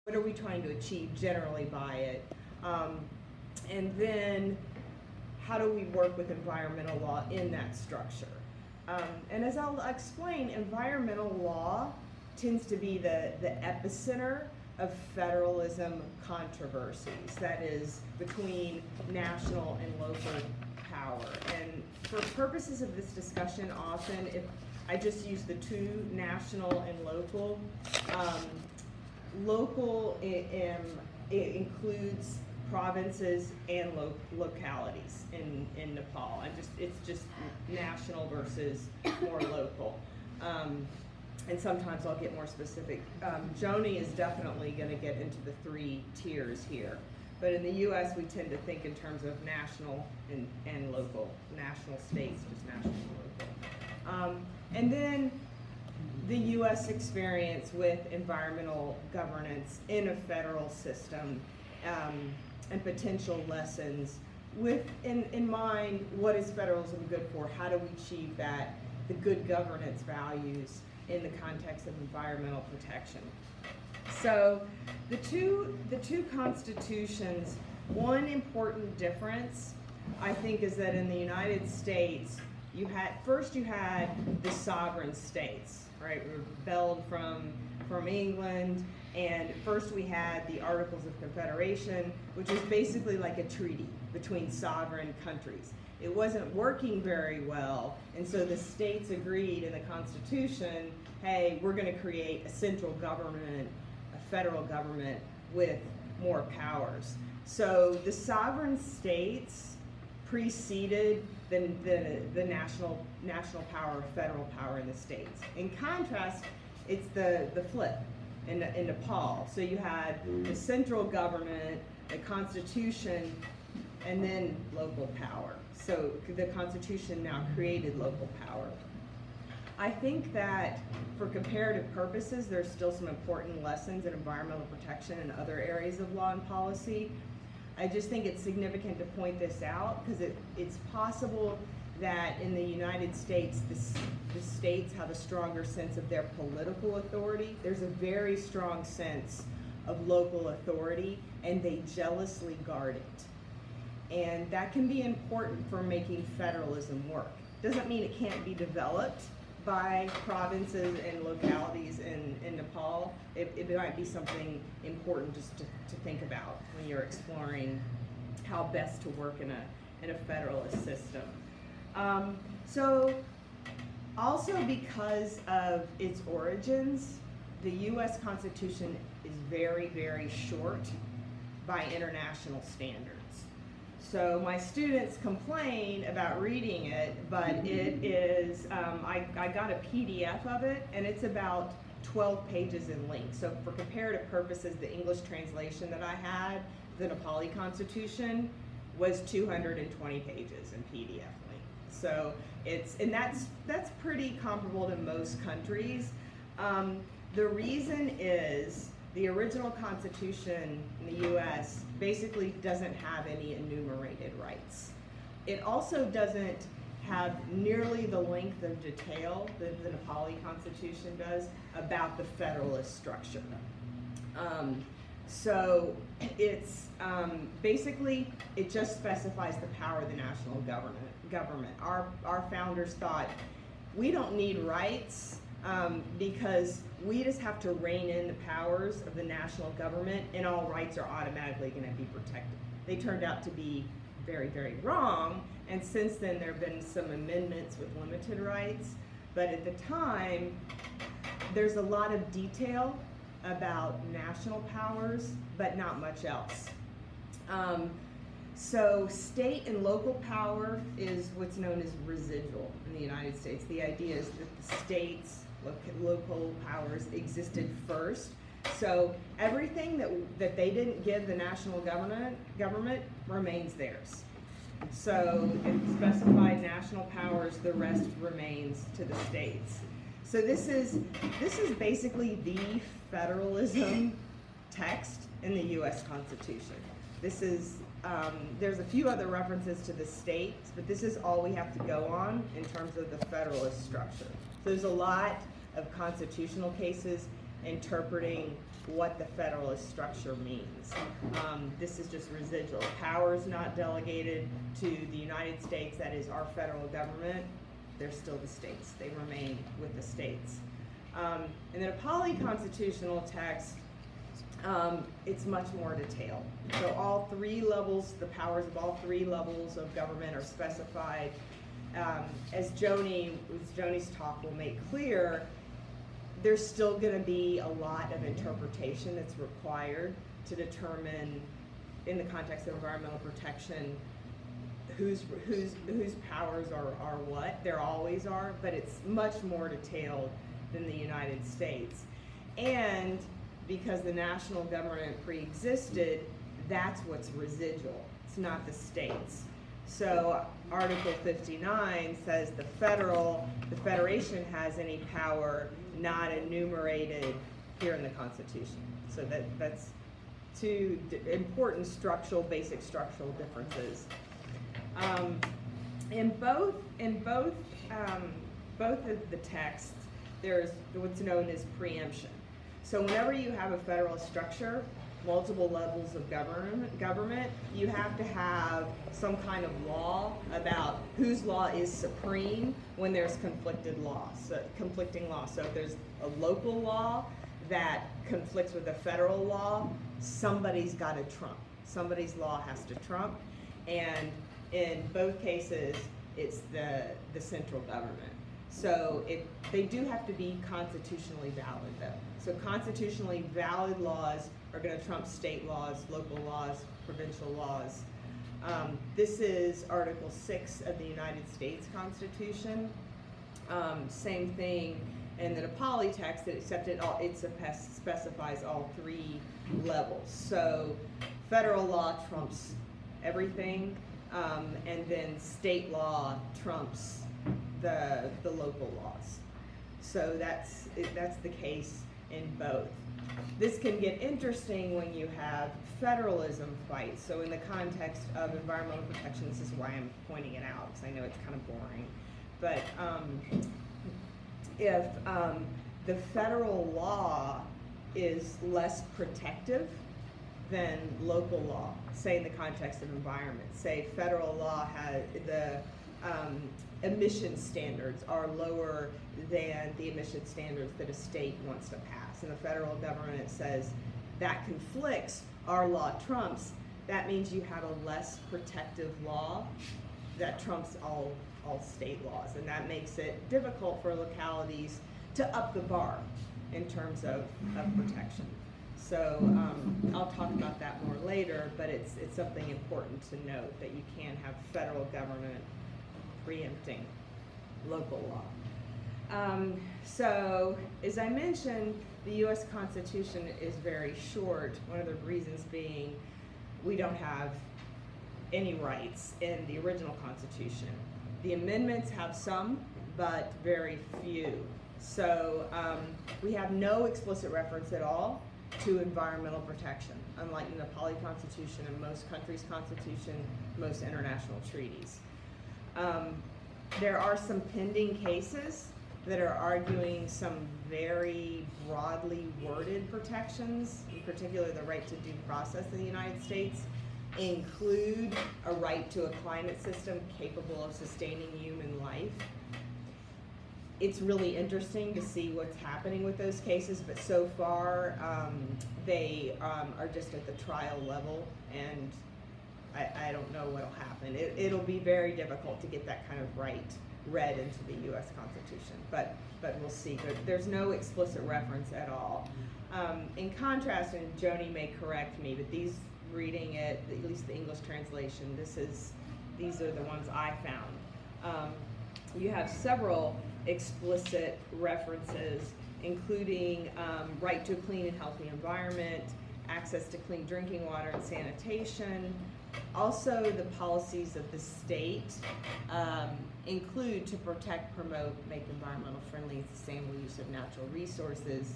what are we trying to achieve generally by it? And then how do we work with environmental law in that structure? And as I'll explain, environmental law tends to be the epicenter of federalism controversies, that is, between national and local power. And for purposes of this discussion, often, if I just use the two, national and local, local it includes provinces and localities in Nepal. It's just national versus more local. And sometimes I'll get more specific. Joni is definitely going to get into the 3 tiers here. But in the US, we tend to think in terms of national and local. National states, just national and local. And then the US experience with environmental governance in a federal system, and potential lessons with in mind, what is federalism good for? How do we achieve that? The good governance values in the context of environmental protection. So the two constitutions, one important difference, I think, is that in the United States, you had the sovereign states, right? We rebelled from England, and first we had the Articles of Confederation, which is basically like a treaty between sovereign countries. It wasn't working very well, and so the states agreed in the Constitution, hey, we're going to create a central government, a federal government with more powers. So the sovereign states preceded the national power, federal power in the states. In contrast, it's the flip in Nepal. So you had the central government, the Constitution, and then local power. So the Constitution now created local power. I think that for comparative purposes, there's still some important lessons in environmental protection and other areas of law and policy. I just think it's significant to point this out because it's possible that in the United States, the states have a stronger sense of their political authority. There's a very strong sense of local authority, and they jealously guard it. And that can be important for making federalism work. Doesn't mean it can't be developed by provinces and localities in Nepal. It might be something important just to think about when you're exploring how best to work in a federalist system. So also because of its origins, the US Constitution is very, very short by international standards. So my students complain about reading it, but it is, I got a PDF of it, and it's about 12 pages in length. So for comparative purposes, the English translation that I had, the Nepali Constitution, was 220 pages in PDF length. So and that's pretty comparable to most countries. The reason is the original Constitution in the US basically doesn't have any enumerated rights. It also doesn't have nearly the length of detail that the Nepali Constitution does about the federalist structure. So it's basically, it just specifies the power of the national government. Our founders thought, we don't need rights because we just have to rein in the powers of the national government, and all rights are automatically going to be protected. They turned out to be very, very wrong, and since then there have been some amendments with limited rights, but at the time there's a lot of detail about national powers, but not much else. So state and local power is what's known as residual in the United States. The idea is that the states, local powers existed first. So everything that they didn't give the national government remains theirs. So in specified national powers, the rest remains to the states. So this is basically the federalism text in the US Constitution. This is, there's a few other references to the states, but this is all we have to go on in terms of the federalist structure. So there's a lot of constitutional cases interpreting what the federalist structure means. This is just residual. Power is not delegated to the United States, that is our federal government. They're still the states. They remain with the states. In the Nepali constitutional text, it's much more detailed. So all three levels, the powers of all three levels of government are specified. As Joni's talk will make clear, there's still going to be a lot of interpretation that's required to determine, in the context of environmental protection, whose powers are what. There always are, but it's much more detailed than the United States. And because the national government pre-existed, that's what's residual. It's not the states. So Article 59 says the Federation has any power not enumerated here in the Constitution. So that's two important basic structural differences. In both of the texts, there's what's known as preemption. So whenever you have a federal structure, multiple levels of government, you have to have some kind of law about whose law is supreme when there's conflicting law. So if there's a local law that conflicts with a federal law, somebody's got to trump. Somebody's law has to trump. And in both cases, it's the central government. So they do have to be constitutionally valid, though. So constitutionally valid laws are going to trump state laws, local laws, provincial laws. This is Article 6 of the United States Constitution. Same thing in the Nepali text, except it specifies all three levels. So federal law trumps everything, and then state law trumps the local laws. So that's the case in both. This can get interesting when you have federalism fights. So in the context of environmental protection, this is why I'm pointing it out, because I know it's kind of boring. But if the federal law is less protective than local law, say in the context of environment, say federal law has the emission standards are lower than the emission standards that a state wants to pass. And the federal government says that conflicts, our law trumps, that means you have a less protective law that trumps all state laws. And that makes it difficult for localities to up the bar in terms of protection. So I'll talk about that more later, but it's something important to note that you can have federal government preempting local law. So as I mentioned, the U.S. Constitution is very short, one of the reasons being we don't have any rights in the original Constitution. The amendments have some, but very few. So we have no explicit reference at all to environmental protection, unlike the Nepali Constitution and most countries' constitution, most international treaties. There are some pending cases that are arguing some very broadly worded protections, in particular the right to due process in the United States, include a right to a climate system capable of sustaining human life. It's really interesting to see what's happening with those cases, but so far they are just at the trial level, and I don't know what'll happen. It'll be very difficult to get that kind of right read into the U.S. Constitution, but we'll see. There's no explicit reference at all. In contrast, and Joni may correct me, but reading it, at least the English translation, these are the ones I found. You have several explicit references, including right to a clean and healthy environment, access to clean drinking water and sanitation. Also, the policies of the state include to protect, promote, make environmental friendly, sustainable use of natural resources,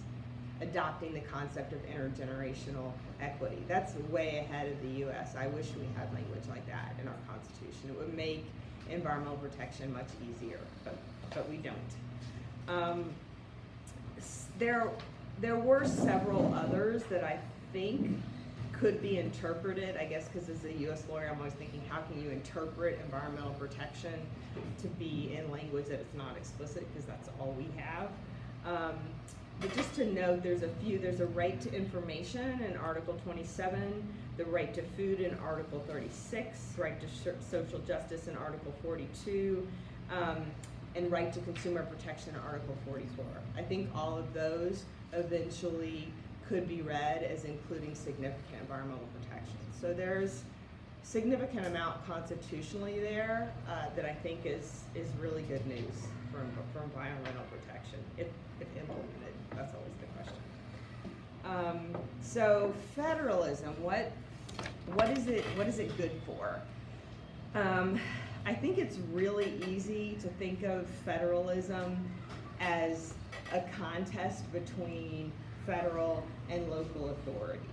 adopting the concept of intergenerational equity. That's way ahead of the U.S. I wish we had language like that in our Constitution. It would make environmental protection much easier, but we don't. there were several others that I think could be interpreted, I guess, because as a U.S. lawyer, I'm always thinking, how can you interpret environmental protection to be in language that it's not explicit, because that's all we have. But just to note, there's a few. There's a right to information in Article 27, the right to food in Article 36, right to social justice in Article 42, and right to consumer protection in Article 44. I think all of those eventually could be read as including significant environmental protections. So there's significant amount constitutionally there that I think is really good news for environmental protection, if implemented. That's always the question. So federalism, what is it good for? I think it's really easy to think of federalism as a contest between federal and local authority.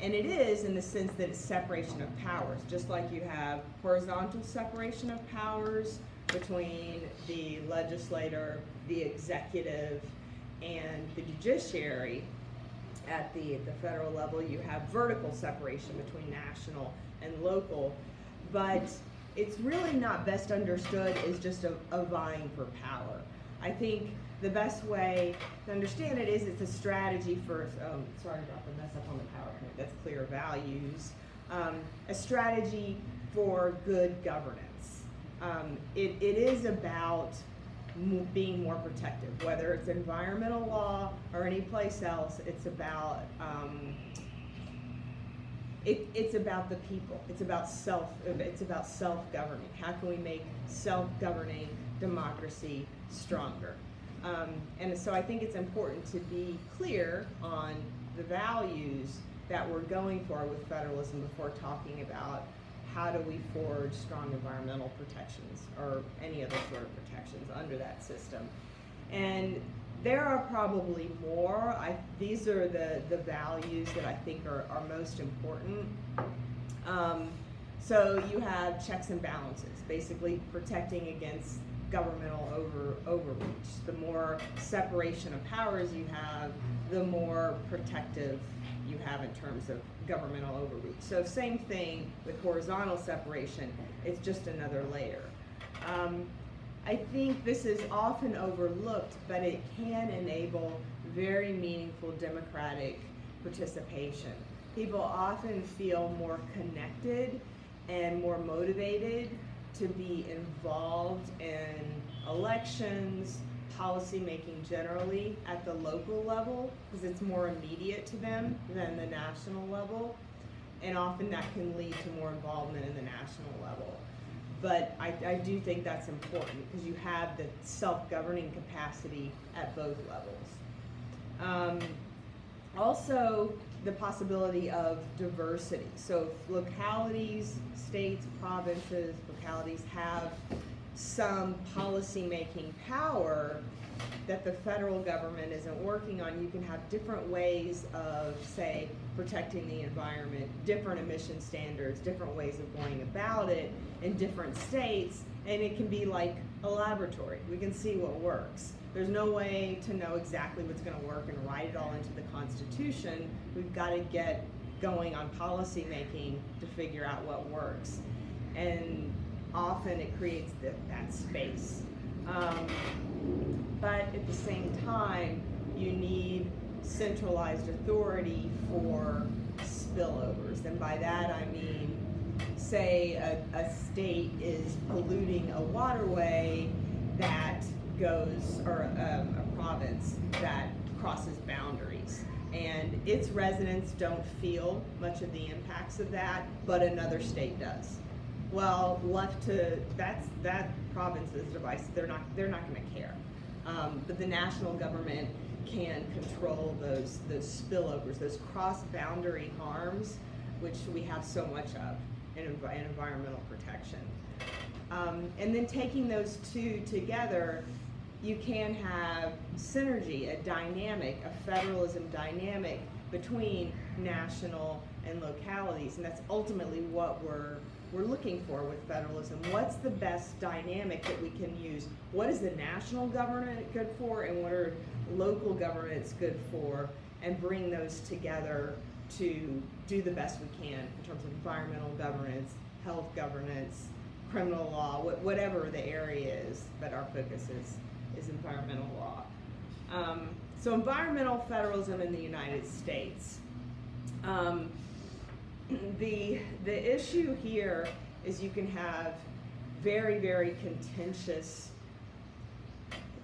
And it is in the sense that it's separation of powers, just like you have horizontal separation of powers between the legislator, the executive, and the judiciary. At the federal level, you have vertical separation between national and local, but it's really not best understood as just a vying for power. I think the best way to understand it is it's a strategy for, sorry about the mess up on the PowerPoint, that's clear values, a strategy for good governance. It is about being more protective, whether it's environmental law or any place else. It's about it's about the people. It's about self-governing. How can we make self-governing democracy stronger? And so I think it's important to be clear on the values that we're going for with federalism before talking about how do we forge strong environmental protections or any other sort of protections under that system. And there are probably more. These are the values that I think are most important. So you have checks and balances, basically protecting against governmental overreach. The more separation of powers you have, the more protective you have in terms of governmental overreach. So same thing with horizontal separation, it's just another layer. I think this is often overlooked, but it can enable very meaningful democratic participation. People often feel more connected and more motivated to be involved in elections, policy making generally at the local level, because it's more immediate to them than the national level, and often that can lead to more involvement in the national level. But I do think that's important because you have the self-governing capacity at both levels. Also, the possibility of diversity. So if localities, states, provinces, localities have some policy-making power that the federal government isn't working on, you can have different ways of, say, protecting the environment, different emission standards, different ways of going about it in different states, and it can be like a laboratory. We can see what works. There's no way to know exactly what's going to work and write it all into the Constitution. We've got to get going on policy making to figure out what works. And often it creates that space. But at the same time, you need centralized authority for spillovers. And by that I mean, say a state is polluting a waterway that goes, or a province that crosses boundaries. And its residents don't feel much of the impacts of that, but another state does. Well, left to that province's device, they're not going to care. But the national government can control those spillovers, those cross-boundary harms, which we have so much of in environmental protection. And then taking those two together, you can have synergy, a dynamic, a federalism dynamic between national and localities, and that's ultimately what we're looking for with federalism. What's the best dynamic that we can use? What is the national government good for, and what are local governments good for, and bring those together to do the best we can in terms of environmental governance, health governance, criminal law, whatever the area is, but our focus is environmental law. So environmental federalism in the United States. The issue here is you can have very, very contentious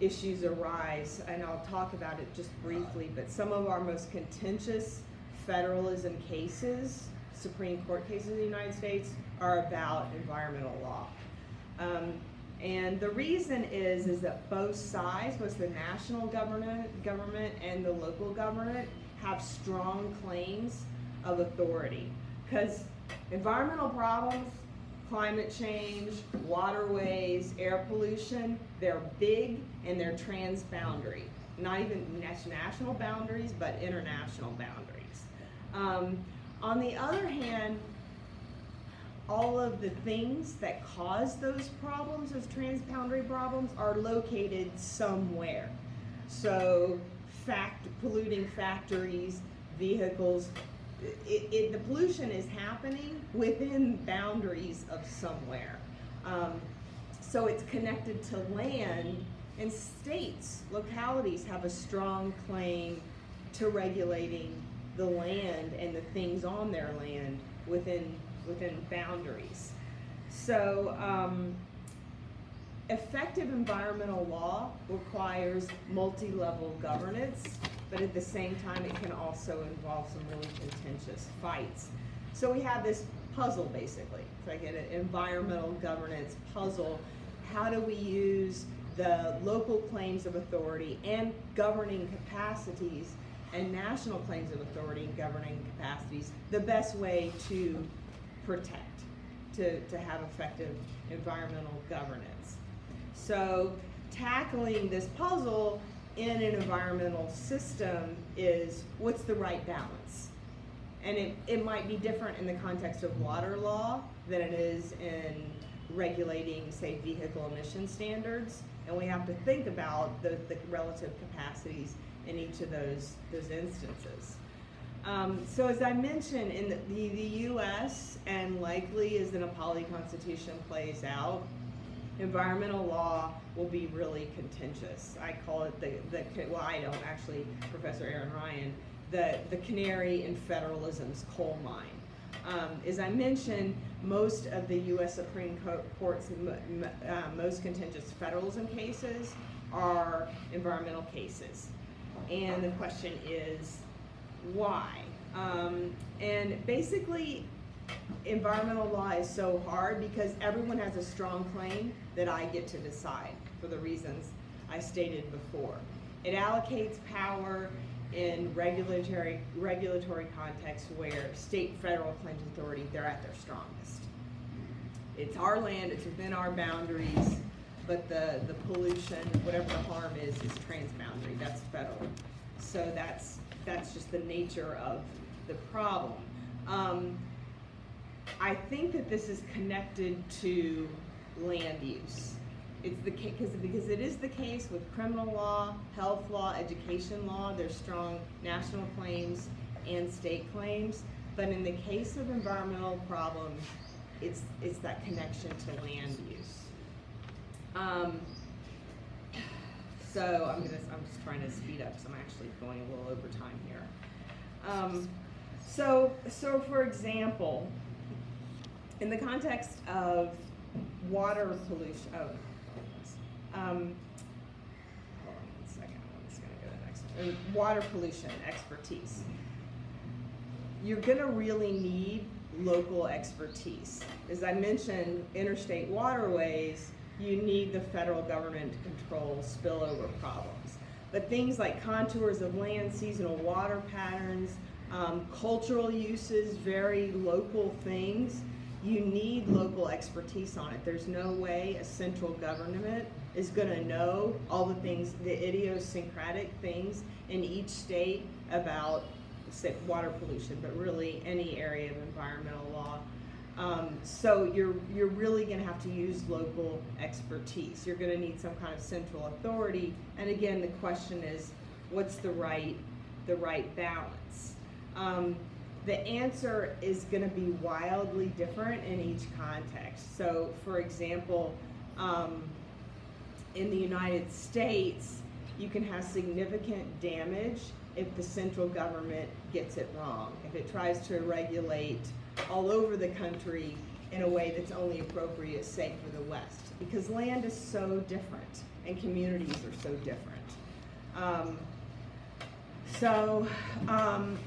issues arise, and I'll talk about it just briefly, but some of our most contentious federalism cases, Supreme Court cases in the United States, are about environmental law. And the reason is that both sides, both the national government and the local government, have strong claims of authority. Because environmental problems, climate change, waterways, air pollution, they're big and they're transboundary. Not even national boundaries, but international boundaries. On the other hand, all of the things that cause those problems, those transboundary problems, are located somewhere. So polluting factories, vehicles, the pollution is happening within boundaries of somewhere. So it's connected to land, and states, localities have a strong claim to regulating the land and the things on their land within boundaries. So effective environmental law requires multi-level governance, but at the same time it can also involve some really contentious fights. So we have this puzzle basically. It's like an environmental governance puzzle. How do we use the local claims of authority and governing capacities and national claims of authority and governing capacities the best way to protect, to have effective environmental governance? So tackling this puzzle in an environmental system is, what's the right balance? And it might be different in the context of water law than it is in regulating, say, vehicle emission standards. And we have to think about the relative capacities in each of those instances. So as I mentioned, in the U.S. and likely as the Nepali Constitution plays out, environmental law will be really contentious. I call it well, I don't actually, Professor Aaron Ryan, the canary in federalism's coal mine. As I mentioned, most of the U.S. Supreme Court's most contentious federalism cases are environmental cases. And the question is, why? And basically, environmental law is so hard because everyone has a strong claim that I get to decide for the reasons I stated before. It allocates power in regulatory context where state federal claims authority, they're at their strongest. It's our land, it's within our boundaries, but the pollution, whatever the harm is transboundary, that's federal. So that's just the nature of the problem. I think that this is connected to land use. It's because it is the case with criminal law, health law, education law. There's strong national claims and state claims, but in the case of environmental problems, it's that connection to land use. So I'm just trying to speed up, so I'm actually going a little over time here. So for example, in the context of water pollution, hold on one second, I'm just gonna go to the next one. Water pollution expertise. You're gonna really need local expertise. As I mentioned, interstate waterways, you need the federal government to control spillover problems. But things like contours of land, seasonal water patterns, cultural uses, very local things, you need local expertise on it. There's no way a central government is going to know all the things, the idiosyncratic things in each state about say water pollution, but really any area of environmental law. So you're really going to have to use local expertise. You're going to need some kind of central authority. And again, the question is, what's the right balance? The answer is going to be wildly different in each context. So, for example, in the United States, you can have significant damage if the central government gets it wrong, if it tries to regulate all over the country in a way that's only appropriate, say, for the West, because land is so different and communities are so different.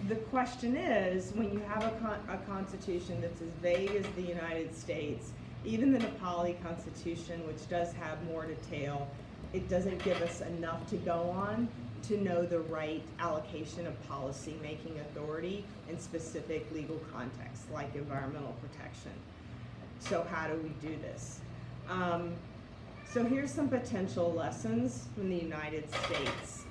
The question is, when you have a constitution that's as vague as the United States, even the Nepali constitution, which does have more detail, it doesn't give us enough to go on to know the right allocation of policy-making authority in specific legal contexts, like environmental protection. So how do we do this? So here's some potential lessons from the United States.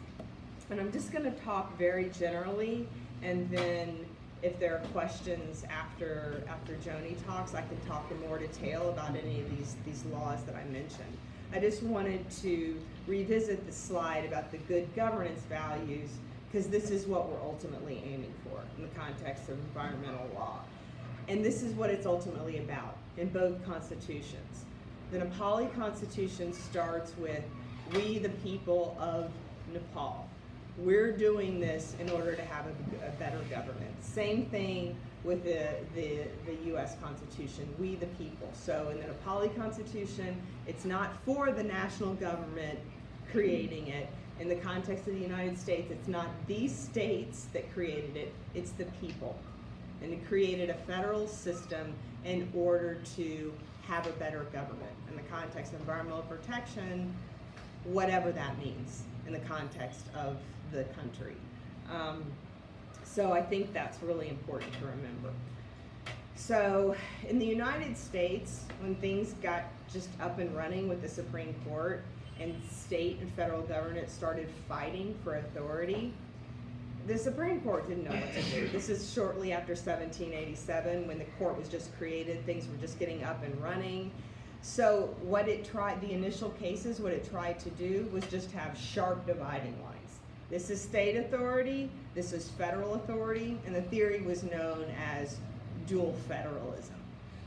And I'm just gonna talk very generally, and then if there are questions after Joni talks, I can talk in more detail about any of these laws that I mentioned. I just wanted to revisit the slide about the good governance values, because this is what we're ultimately aiming for in the context of environmental law. And this is what it's ultimately about in both constitutions. The Nepali constitution starts with, we the people of Nepal. We're doing this in order to have a better government. Same thing with the US Constitution, we the people. So in the Nepali Constitution, it's not for the national government creating it. In the context of the United States, it's not these states that created it, it's the people. And it created a federal system in order to have a better government. In the context of environmental protection, whatever that means in the context of the country. So I think that's really important to remember. So in the United States, when things got just up and running with the Supreme Court and state and federal government started fighting for authority, the Supreme Court didn't know what to do. This is shortly after 1787, when the court was just created, things were just getting up and running. So what it tried, the initial cases, what it tried to do was just have sharp dividing lines. This is state authority, this is federal authority, and the theory was known as dual federalism.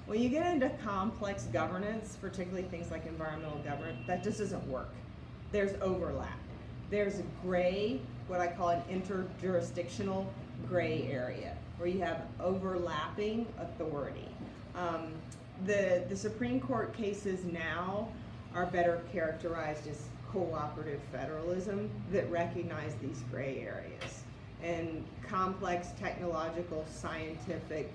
When you get into complex governance, particularly things like environmental governance, that just doesn't work. There's overlap. There's a gray, what I call an interjurisdictional gray area, where you have overlapping authority. The Supreme Court cases now are better characterized as cooperative federalism that recognize these gray areas. And complex technological, scientific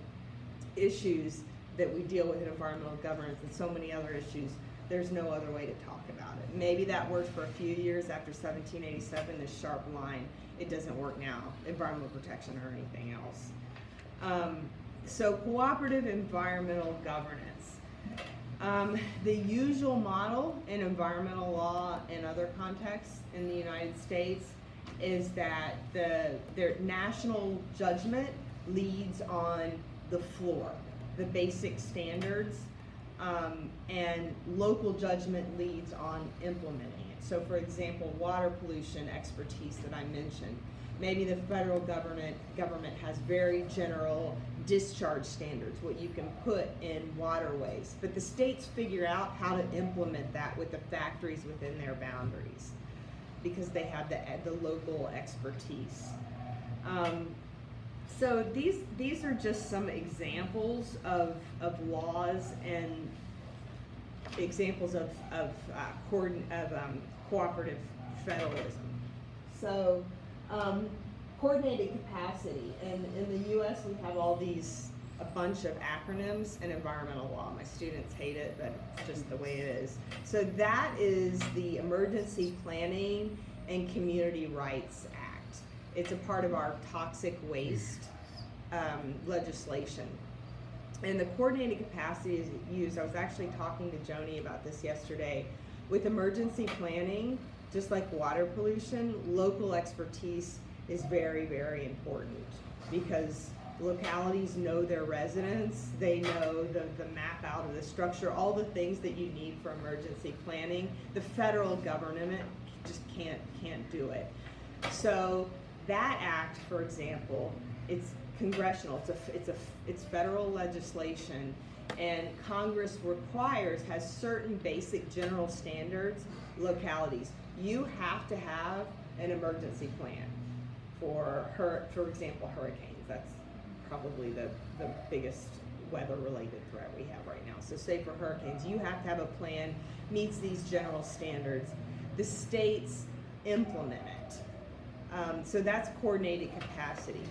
issues that we deal with in environmental governance and so many other issues, there's no other way to talk about it. Maybe that worked for a few years after 1787, this sharp line. It doesn't work now, environmental protection or anything else. So cooperative environmental governance. The usual model in environmental law and other contexts in the United States is that their national judgment leads on the floor, the basic standards, and local judgment leads on implementing it. So for example, water pollution expertise that I mentioned, maybe the federal government has very general discharge standards, what you can put in waterways, but the states figure out how to implement that with the factories within their boundaries because they have the local expertise. So these are just some examples of laws and examples of cooperative federalism. So coordinated capacity, and in the US we have a bunch of acronyms in environmental law. My students hate it, but it's just the way it is. So that is the Emergency Planning and Community Rights Act. It's a part of our toxic waste legislation. And the coordinated capacity is used, I was actually talking to Joni about this yesterday, with emergency planning, just like water pollution, local expertise is very, very important. because localities know their residents, they know the map out of the structure, all the things that you need for emergency planning. The federal government just can't do it. So that act, for example, it's congressional, it's federal legislation, and Congress has certain basic general standards. Localities, you have to have an emergency plan for example, hurricanes. That's probably the biggest weather-related threat we have right now. So say for hurricanes, you have to have a plan, meets these general standards. The states implement it. So that's coordinated capacity.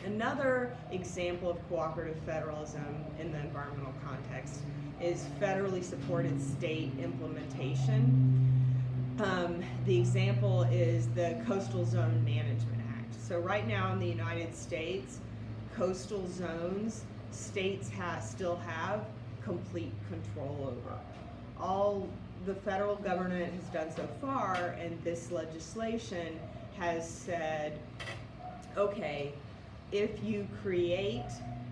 Another example of cooperative federalism in the environmental context is federally supported state implementation. The example is the Coastal Zone Management Act. So right now in the United States, coastal zones, states still have complete control over. All the federal government has done so far, and this legislation has said, okay, if you create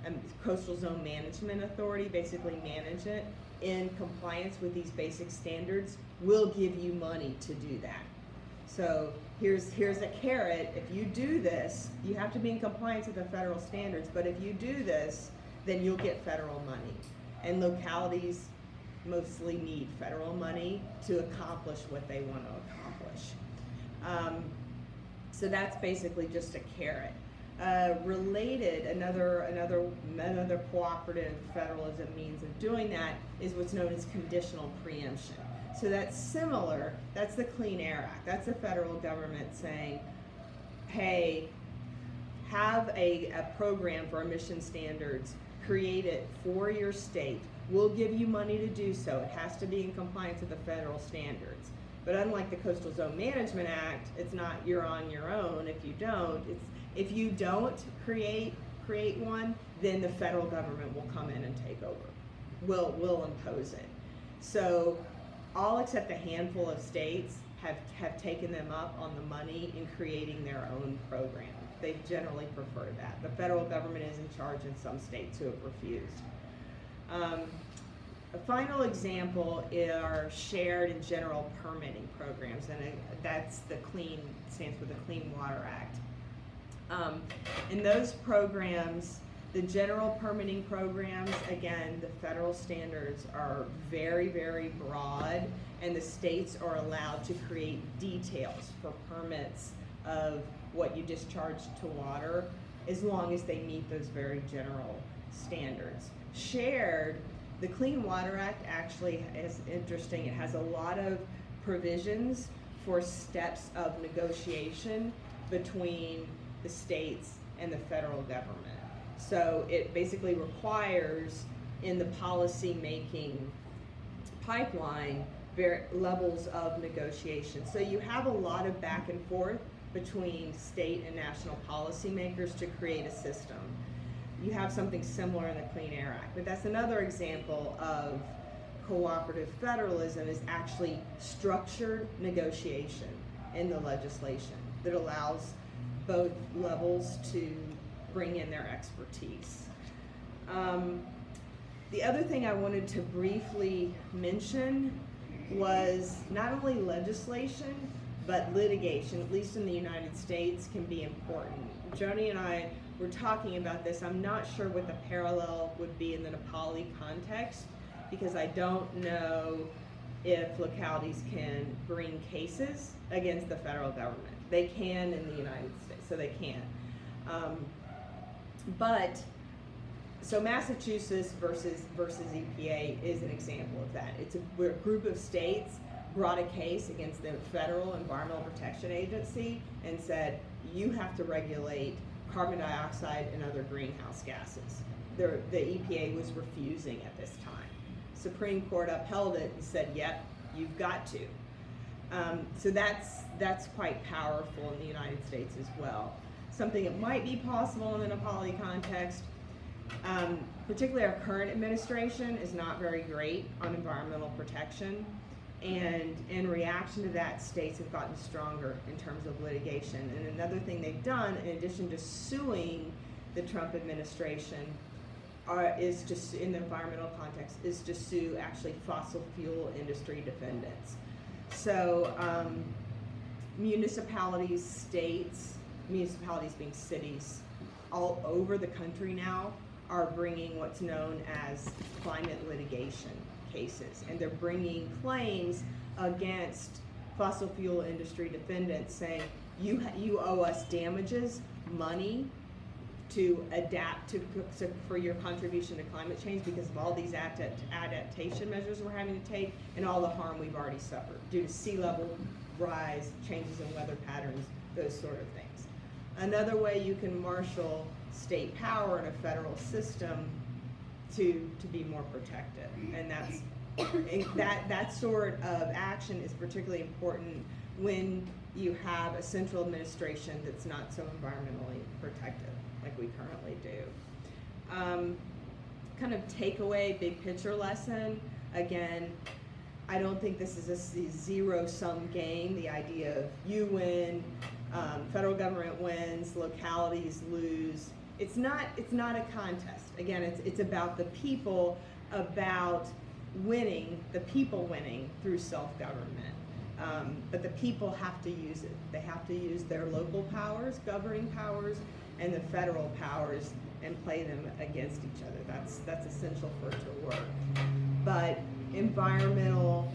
a coastal zone management authority, basically manage it in compliance with these basic standards, we'll give you money to do that. So here's a carrot. If you do this, you have to be in compliance with the federal standards, but if you do this, then you'll get federal money. And localities mostly need federal money to accomplish what they want to accomplish. So that's basically just a carrot. Related, another cooperative federalism means of doing that is what's known as conditional preemption. So that's similar, that's the Clean Air Act. That's the federal government saying, hey, have a program for emission standards, create it for your state. We'll give you money to do so. It has to be in compliance with the federal standards. But unlike the Coastal Zone Management Act, it's not you're on your own if you don't. It's if you don't create one, then the federal government will come in and take over. Will impose it. So all except a handful of states have taken them up on the money in creating their own program. They generally prefer that. The federal government is in charge in some states who have refused. A final example are shared and general permitting programs, and that's stands for the Clean Water Act. In those programs, the general permitting programs, again, the federal standards are very, very broad, and the states are allowed to create details for permits of what you discharge to water, as long as they meet those very general standards. Shared, the Clean Water Act actually is interesting. It has a lot of provisions for steps of negotiation between the states and the federal government. So it basically requires in the policy making pipeline levels of negotiation. So you have a lot of back and forth between state and national policymakers to create a system. You have something similar in the Clean Air Act, but that's another example of cooperative federalism, is actually structured negotiation in the legislation that allows both levels to bring in their expertise. The other thing I wanted to briefly mention was not only legislation, but litigation, at least in the United States, can be important. Joni and I were talking about this. I'm not sure what the parallel would be in the Nepali context, because I don't know if localities can bring cases against the federal government. They can in the United States, so they can. So Massachusetts versus EPA is an example of that. Where a group of states brought a case against the Federal Environmental Protection Agency and said, you have to regulate carbon dioxide and other greenhouse gases. The EPA was refusing at this time. Supreme Court upheld it and said, yep, you've got to. So that's quite powerful in the United States as well. Something that might be possible in the Nepali context, particularly our current administration is not very great on environmental protection, And in reaction to that, states have gotten stronger in terms of litigation. And another thing they've done, in addition to suing the Trump administration, is just in the environmental context, is to sue actually fossil fuel industry defendants. So municipalities, states, municipalities being cities, all over the country now are bringing what's known as climate litigation cases, and they're bringing claims against fossil fuel industry defendants saying you owe us damages, money to adapt to for your contribution to climate change because of all these adaptation measures we're having to take and all the harm we've already suffered due to sea level rise, changes in weather patterns, those sort of things. Another way you can marshal state power in a federal system to be more protected, and that sort of action is particularly important when you have a central administration that's not so environmentally protective like we currently do. Kind of takeaway, big picture lesson. Again, I don't think this is a zero-sum game. The idea of you win, federal government wins, localities lose. It's not a contest. Again, it's about the people, about winning, the people winning through self-government. But the people have to use it. They have to use their local powers, governing powers, and the federal powers, and play them against each other. That's essential for it to work. But environmental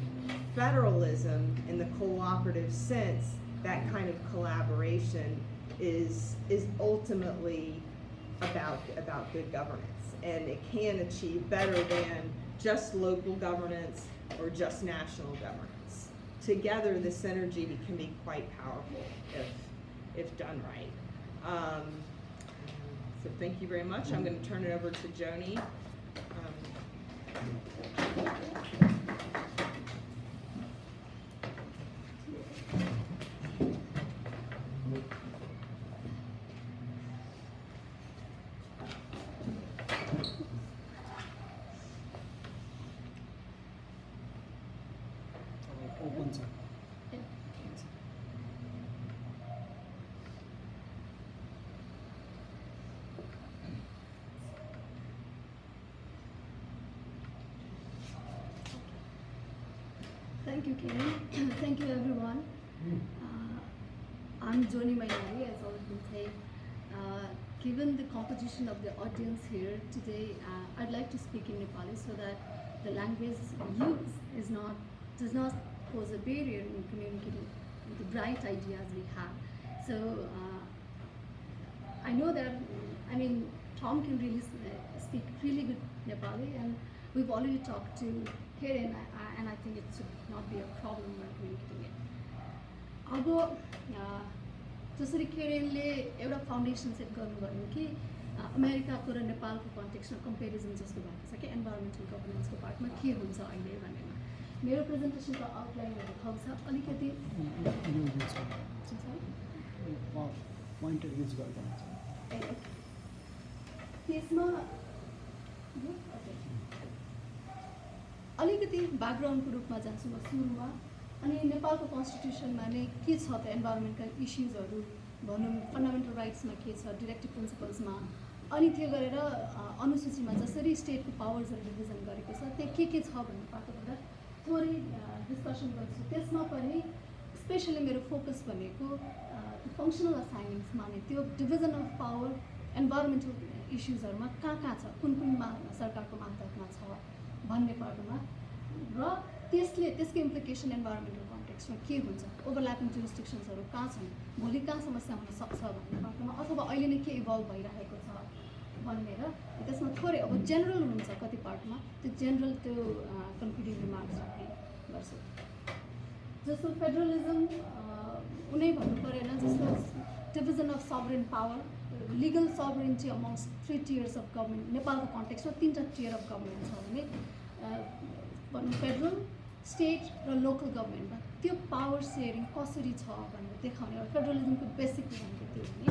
federalism in the cooperative sense, that kind of collaboration is ultimately about good governance, and it can achieve better than just local governance or just national governance. Together, the synergy can be quite powerful if done right. So thank you very much. I'm going to turn it over to Joni. Thank you, Kenny. Thank you, everyone. I'm Joni Mainaly, as already been said. Given the composition of the audience here today, I'd like to speak in Nepali so that the language used does not pose a barrier in communicating the bright ideas we have. So I know that, Tom can really speak really good Nepali, and we've already talked to Karen, and I think it should not be a problem when communicating it. अब जसरी केरेनले एउटा foundation set गर्नुभयो कि अमेरिकाको र नेपालको कन्टेक्स्टमा comparison जस्तो भएको छ कि एन्भाइरोमेन्टल गभर्नेन्सको पार्टमा के हुन्छ अहिले भनेर मेरो प्रेजेन्टेसनको आउटलाइनहरू थाहा छ अलिकति पोइन्टर युज गर्दा हुन्छ त्यसमा अलिकति ब्याकग्राउन्डको रूपमा जान्छु म सुरुमा अनि नेपालको कन्स्टिट्युसनमा नै के छ त एन्भाइरोमेन्टल इस्युजहरू भनौँ फन्डामेन्टल राइट्समा के छ डिरेक्टिभ प्रिन्सिपल्समा अनि त्यो गरेर अनुसूचीमा जसरी स्टेटको पावर्सहरू डिभिजन गरेको छ त्यो के छ भन्ने पाटो भन्दा थोरै डिस्कसन गर्छु त्यसमा पनि स्पेसली मेरो फोकस भनेको फङ्सनल असाइनमेन्ट्स माने त्यो डिभिजन अफ पावर एन्भाइरोमेन्टल इस्युजहरूमा कहाँ छ कुन सरकारको मातहतमा छ भन्ने पाटोमा र त्यसको इम्प्लिकेसन एन्भाइरोमेन्टल कन्टेक्स्टमा के हुन्छ ओभरल्यापिङ जुरिस्डिक्सन्सहरू कहाँ छन् भोलि कहाँ समस्या हुन सक्छ भन्ने पाटोमा अथवा अहिले नै के इभल्भ भइरहेको छ भनेर त्यसमा थोरै अब जेनरल हुन्छ कति पार्टमा त्यो जेनरल त्यो कन्क्लुडिङ रिमार्क्स राख्ने गर्छु जस्तो फेडरलिजम उनै भन्नु परेन जस्तो division of sovereign power legal sovereignty amongst 3 tiers of government नेपालको कन्टेक्स्टमा 3टा टियर अफ गभर्मेन्ट छ भने फेडरल स्टेट र लोकल गभर्मेन्टमा त्यो पावर सेयरिङ कसरी छ भनेर देखाउने एउटा फेडरलिजमको बेसिक भनेको त्यो हो नि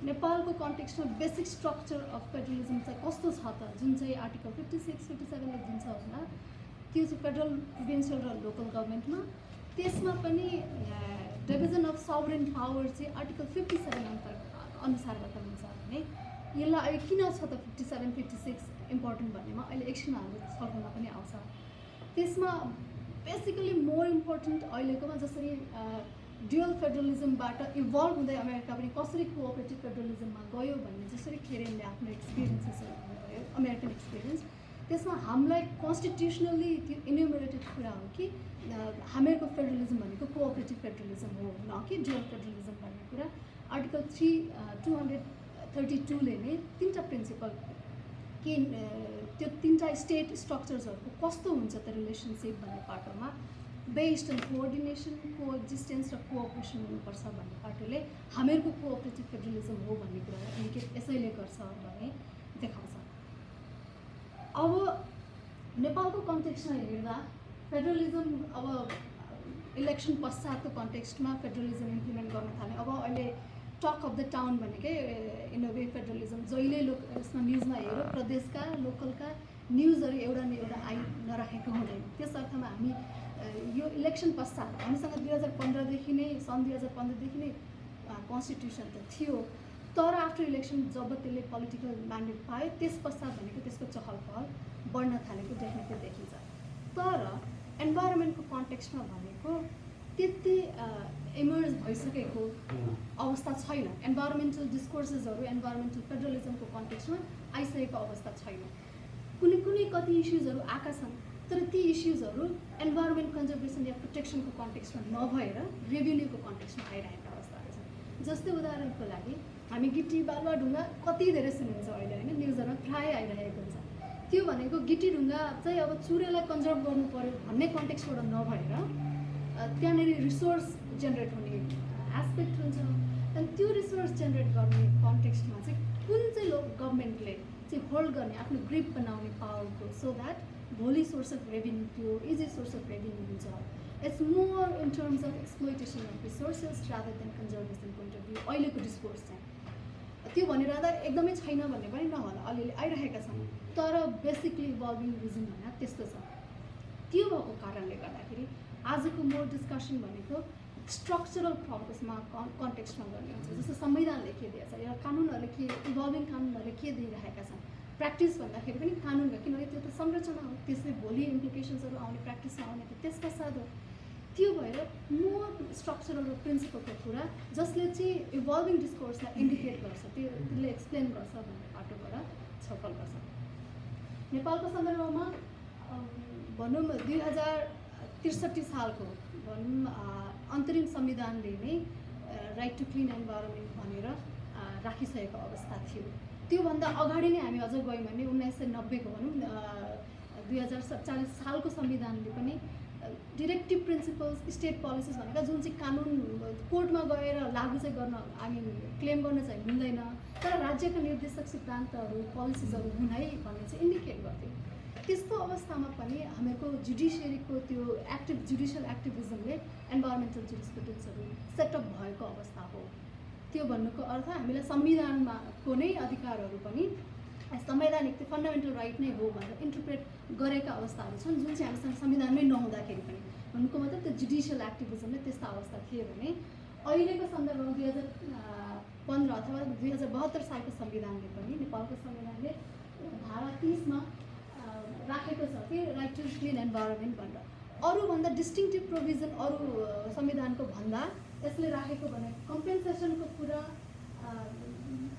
नेपालको कन्टेक्स्टमा बेसिक स्ट्रक्चर अफ फेडरलिजम चाहिँ कस्तो छ त जुन चाहिँ आर्टिकल 56, 57ले दिन्छ होला त्यो चाहिँ फेडरल प्रोभिन्सियल र लोकल गभर्मेन्टमा। त्यसमा पनि डिभिजन अफ सभरेन पावर चाहिँ आर्टिकल 57 अनुसारबाट हुन्छ भने यसलाई अहिले किन छ त 57, 56 इम्पोर्टेन्ट भन्नेमा अहिले एकछिन हाम्रो छलफलमा पनि आउँछ। त्यसमा बेसिकली मोर इम्पोर्टेन्ट अहिलेकोमा जसरी ड्युअल फेडरलिजमबाट इभल्भ हुँदै अमेरिका पनि कसरी कोअपरेटिभ फेडरलिजममा गयो भन्ने जसरी खेरेनले आफ्नो एक्सपिरियन्सेसहरू भन्नुभयो अमेरिकन एक्सपिरियन्स, त्यसमा हामीलाई कन्स्टिट्युसनली त्यो इन्युमरेटेड कुरा हो कि हामीहरूको फेडरलिजम भनेको कोअपरेटिभ फेडरलिजम हो, न कि ड्युअल फेडरलिजम भन्ने कुरा। आर्टिकल 232ले नै 3टा प्रिन्सिपल कि त्यो 3टा स्टेट स्ट्रक्चर्सहरूको कस्तो हुन्छ त रिलेसनसिप भन्ने पाटोमा बेस्ड अन कोअर्डिनेसन, कोएक्जिस्टेन्स र कोअपरेसन हुनुपर्छ भन्ने पाटोले हामीहरूको कोअपरेटिभ फेडरलिजम हो भन्ने कुरा इन्डिकेट यसैले गर्छ भन्ने देखाउँछ। अब नेपालको कन्टेक्स्टमा हेर्दा फेडरलिजम अब इलेक्सन पश्चातको कन्टेक्स्टमा फेडरलिजम इम्प्लिमेन्ट गर्न थाल्यो। अब अहिले टक अफ द टाउन भनेकै इन अ वे फेडरलिजम जहिले यसमा न्युजमा हेऱ्यो प्रदेशका लोकलका न्युजहरू एउटा न एउटा आइ नराखेको हुँदैन। त्यस अर्थमा हामी यो इलेक्सन पश्चात हामीसँग 2015देखि नै सन् 2015देखि नै कन्स्टिट्युसन त थियो, तर आफ्टर इलेक्सन जब त्यसले पोलिटिकल म्यान्डेट पायो त्यस पश्चात भनेको त्यसको चहल पहल बढ्न थालेको डेफिनेटली देखिन्छ। तर इन्भाइरोमेन्टको कन्टेक्स्टमा भनेको त्यति इमर्ज भइसकेको अवस्था छैन। इन्भाइरोमेन्टल डिस्कोर्सेसहरू इन्भाइरोमेन्टल फेडरलिजमको कन्टेक्स्टमा आइसकेको अवस्था छैन। कुनै कति इस्युजहरू आएका छन्, तर ती इस्युजहरू इन्भाइरोमेन्ट कन्जर्भेसन या प्रोटेक्सनको कन्टेक्स्टमा नभएर रेभेन्यूको कन्टेक्स्टमा आइरहेका अवस्थाहरू छन्। जस्तै उदाहरणको लागि हामी गिटी बालुवा ढुङ्गा कति धेरै सुनिन्छ अहिले होइन, न्युजहरूमा प्रायः आइरहेको हुन्छ। त्यो भनेको गिटी ढुङ्गा चाहिँ अब चुरेलाई कन्जर्भ गर्नु पऱ्यो भन्ने कन्टेक्स्टबाट नभएर त्यहाँनिर रिसोर्स जेनेरेट हुने एस्पेक्ट हुन्छ। अनि त्यो रिसोर्स जेनेरेट गर्ने कन्टेक्स्टमा चाहिँ कुन चाहिँ गभर्मेन्टले चाहिँ होल्ड गर्ने आफ्नो ग्रिप बनाउने पावरको, सो द्याट भोलि सोर्स अफ रेभेन्यू त्यो इजी सोर्स अफ रेभेन्यू हुन्छ। It's more in terms of exploitation of resources rather than conservation point of view अहिलेको डिस्कोर्स चाहिँ। त्यो भनिरहँदा एकदमै छैन भन्ने पनि नहोला, अलिअलि आइरहेका छन्, तर बेसिकली इभल्भिङ रिजन भनेर त्यस्तो छ। त्यो भएको कारणले गर्दाखेरि आजको मोर डिस्कसन भनेको स्ट्रक्चरल प्रब्लम्समा कन्टेक्स्टमा गर्ने हुन्छ। जस्तो संविधानले के दिएछ या कानुनहरूले के इभल्भिङ कानुनहरूले के दिइरहेका छन्, प्र्याक्टिस भन्दाखेरि पनि कानुनका, किनभने त्यो त संरचना हो, त्यसले भोलि इम्प्लिकेसन्सहरू आउने प्र्याक्टिसमा आउने त त्यस पश्चात हो। त्यो भएर मोर स्ट्रक्चरल र प्रिन्सिपलको कुरा जसले चाहिँ इभल्भिङ डिस्कोर्सलाई इन्डिकेट गर्छ, त्यसले एक्सप्लेन गर्छ भन्ने पाटोबाट छलफल गर्छ। नेपालको सन्दर्भमा भनौँ 2063 सालको भनौँ अन्तरिम संविधानले नै राइट टु क्लिन इन्भाइरोमेन्ट भनेर राखिसकेको अवस्था थियो। त्योभन्दा अगाडि नै हामी अझ गयौँ भने 1990को भनौँ 2047 सालको संविधानले पनि डिरेक्टिभ प्रिन्सिपल्स स्टेट पोलिसिज भनेका जुन चाहिँ कानुन कोर्टमा गएर लागू चाहिँ गर्न हामी क्लेम गर्न चाहिँ मिल्दैन, तर राज्यका निर्देशक सिद्धान्तहरू पोलिसिजहरू हुन् है भन्ने चाहिँ इन्डिकेट गर्थ्यो। त्यस्तो अवस्थामा पनि हामीहरूको जुडिसियरीको त्यो एक्टिभ जुडिसियल एक्टिभिजमले इन्भाइरोमेन्टल जुरिस्प्रुडेन्सहरू सेटअप भएको अवस्था हो। त्यो भन्नुको अर्थ हामीलाई संविधानमा को नै अधिकारहरू पनि संवैधानिक त्यो फन्डामेन्टल राइट नै हो भनेर इन्टरप्रेट गरेका अवस्थाहरू छन्, जुन चाहिँ हामीसँग संविधानमै नहुँदाखेरि पनि। भन्नुको मतलब त्यो जुडिसियल एक्टिभिजमले त्यस्ता अवस्था थिए भने अहिलेको सन्दर्भमा 2015 अथवा 2072 सालको संविधानले पनि नेपालको संविधानले धारा 30मा राखेको छ कि राइट टु क्लिन इन्भाइरोमेन्ट भनेर। अरूभन्दा डिस्टिङटिभ प्रोभिजन अरू संविधानको भन्दा यसले राखेको भने कम्पेन्सेसनको कुरा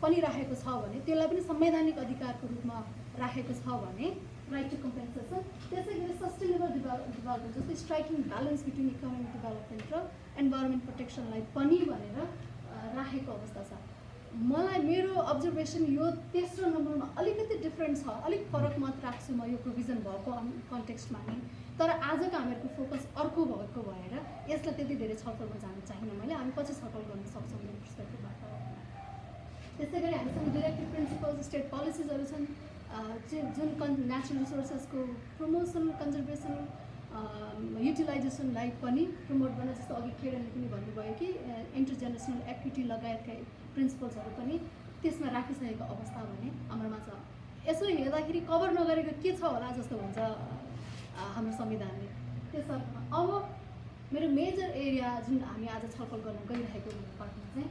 पनि राखेको छ भने त्यसलाई पनि संवैधानिक अधिकारको रूपमा राखेको छ भने राइट टु कम्पेन्सेसन। त्यसै गरी सस्टेनेबल डेभलपमेन्ट जस्तै striking balance between economic development र इन्भाइरोमेन्ट प्रोटेक्सनलाई पनि भनेर राखेको अवस्था छ। मलाई मेरो अब्जर्भेसन यो तेस्रो नम्बरमा अलिकति डिफ्रेन्ट छ, अलिक फरक मत राख्छु म यो प्रोभिजन भएको कन्टेक्स्टमा नै। तर आजको हामीहरूको फोकस अर्को भएको भएर यसलाई त्यति धेरै छलफलमा जान चाहिनँ मैले, हामी पछि छलफल गर्न सक्छौँ मेरो पर्सपेक्टिभबाट। त्यसै गरी हामीसँग डिरेक्टिभ प्रिन्सिपल्स स्टेट पोलिसिजहरू छन् जुन नेचुरल रिसोर्सेसको प्रमोसन कन्जर्भेसन युटिलाइजेसनलाई पनि प्रमोट गर्न, जस्तो अघि खेरले पनि भन्नुभयो कि इन्टरजेनेरेसनल एक्विटी लगायतका प्रिन्सिपल्सहरू पनि त्यसमा राखिसकेको अवस्था भने हाम्रोमा छ। यसो हेर्दाखेरि कभर नगरेको के छ होला जस्तो हुन्छ हाम्रो संविधानले। त्यसर्थ अब मेरो मेजर एरिया जुन हामी आज छलफल गर्न गइरहेको पार्टमा चाहिँ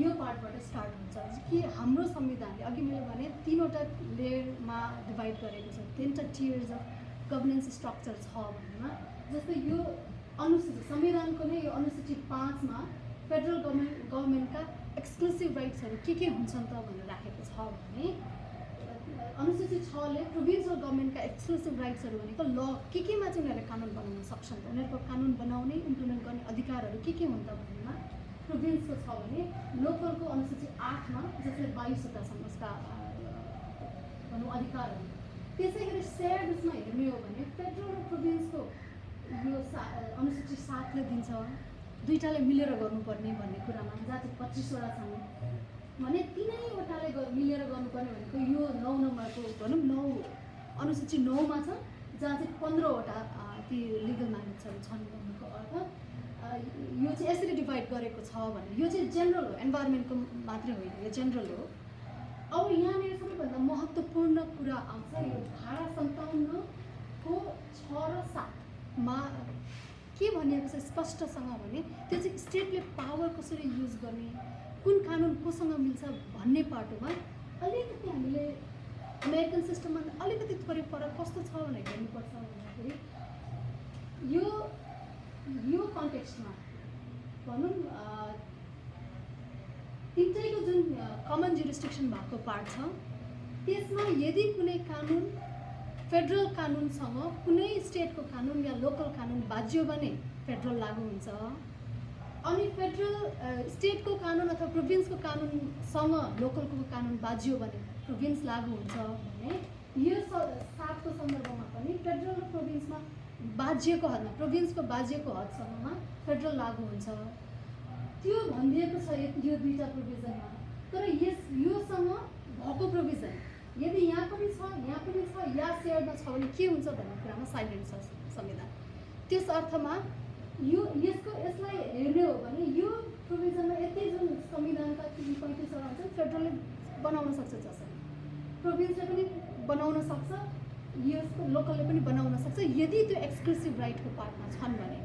यो पार्टबाट स्टार्ट हुन्छ कि हाम्रो संविधानले अघि मैले भने 3वटा लेयरमा डिभाइड गरेको छ, 3टा टियर्स अफ गभर्नेन्स स्ट्रक्चर छ भन्नेमा। जस्तै यो अनुसूची संविधानको नै यो अनुसूची 5मा फेडरल गभर्मेन्टका एक्सक्लुसिभ राइट्सहरू के हुन्छन् त भनेर राखेको छ भने अनुसूची 6ले प्रोभिन्सियल गभर्मेन्टका एक्सक्लुसिभ राइट्सहरू भनेको ल केमा चाहिँ उनीहरूले कानुन बनाउन सक्छन् त, उनीहरूको कानुन बनाउने इम्प्लिमेन्ट गर्ने अधिकारहरू के हुन् त भन्नेमा प्रोभिन्सको छ भने लोकलको अनुसूची 8मा जसले 22वटा समस्या भनौँ अधिकारहरू। त्यसै गरी सेयर्ड उसमा हेर्ने हो भने फेडरल र प्रोभिन्सको यो अनुसूची 7ले दिन्छ 2टाले मिलेर गर्नुपर्ने भन्ने कुरामा, जहाँ चाहिँ 25वटा छन् भने 3वटाले मिलेर गर्नुपर्ने भनेको यो 9 नम्बरको भनौँ 9 अनुसूची 9मा छ, जहाँ चाहिँ 15वटा ती लिगल म्यान्डेट्सहरू छन् भन्नुको अर्थ यो चाहिँ यसरी डिभाइड गरेको छ भने यो चाहिँ जेनरल हो, इन्भाइरोमेन्टको मात्रै होइन, यो जेनरल हो। अब यहाँनिर सबैभन्दा महत्त्वपूर्ण कुरा आउँछ यो धारा 57को 6 र 7मा के भनिएको छ स्पष्टसँग भने त्यो चाहिँ स्टेटले पावर कसरी युज गर्ने, कुन कानुन कोसँग मिल्छ भन्ने पाटोमा अलिकति हामीले अमेरिकन सिस्टममा अलिकति थोरै फरक कस्तो छ भनेर हेर्नुपर्छ भन्दाखेरि यो कन्टेक्स्टमा भनौँ 3टैको जुन कमन जुरिस्डिक्सन भएको पार्ट छ त्यसमा यदि कुनै कानुन फेडरल कानुनसँग कुनै स्टेटको कानुन या लोकल कानुन बाज्यो भने फेडरल लागू हुन्छ, अनि फेडरल स्टेटको कानुन अथवा प्रोभिन्सको कानुनसँग लोकलको कानुन बाज्यो भने प्रोभिन्स लागू हुन्छ भने यो 7को सन्दर्भमा पनि फेडरल र प्रोभिन्समा बाज्यको हदमा प्रोभिन्सको बाज्यको हदसम्ममा फेडरल लागू हुन्छ त्यो भनिदिएको छ यो 2टा प्रोभिजनमा। तर योसँग भएको प्रोभिजन यदि यहाँ पनि छ या सेयरमा छ भने के हुन्छ भन्ने कुरामा साइलेन्ट छ संविधान। त्यस अर्थमा यसलाई हेर्ने हो भने यो प्रोभिजनमा यति जुन संविधानका 35वटा हुन्छ फेडरलले बनाउन सक्छ, जसरी प्रोभिन्सले पनि बनाउन सक्छ, यसको लोकलले पनि बनाउन सक्छ यदि त्यो एक्सक्लुसिभ राइटको पार्टमा छन् भने।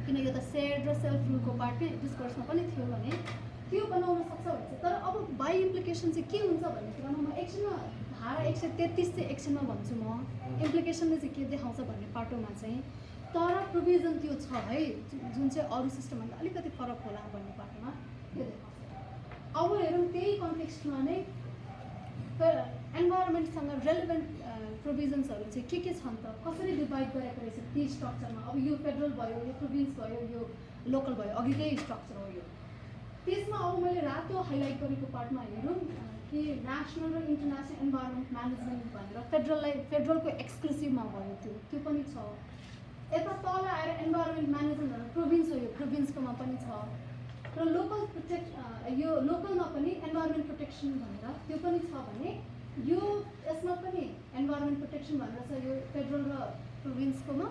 किन यो त सेयर्ड र सेल्फ रुलको पार्टमै डिस्कोर्समा पनि थियो भने त्यो बनाउन सक्छ भन्छ। तर अब बाई इम्प्लिकेसन चाहिँ के हुन्छ भन्ने कुरामा म एकछिनमा धारा 133 चाहिँ एकछिनमा भन्छु म इम्प्लिकेसनले चाहिँ के देखाउँछ भन्ने पाटोमा चाहिँ। तर प्रोभिजन त्यो छ है जुन चाहिँ अरू सिस्टमभन्दा अलिकति फरक होला भन्ने पाटोमा त्यो देखाउँछ। अब हेरौँ त्यही कन्टेक्स्टमा नै एन्भाइरोमेन्टसँग रेलेभेन्ट प्रोभिजन्सहरू चाहिँ के छन् त, कसरी डिभाइड गरेको रहेछ ती स्ट्रक्चरमा। अब यो फेडरल भयो, यो प्रोभिन्स भयो, यो लोकल भयो, अघिकै स्ट्रक्चर हो यो। त्यसमा अब मैले रातो हाइलाइट गरेको पार्टमा हेरौँ कि नेसनल र इन्टरनेसनल इन्भाइरोमेन्ट म्यानेजमेन्ट भनेर फेडरलको एक्सक्लुसिभमा भयो त्यो पनि छ। यता तल आएर इन्भाइरोमेन्ट म्यानेजमेन्ट भनेर प्रोभिन्स हो, यो प्रोभिन्सकोमा पनि छ। र यो लोकलमा पनि इन्भाइरोमेन्ट प्रोटेक्सन भनेर त्यो पनि छ भने यो यसमा पनि इन्भाइरोमेन्ट प्रोटेक्सन भनेर छ यो फेडरल र प्रोभिन्सकोमा।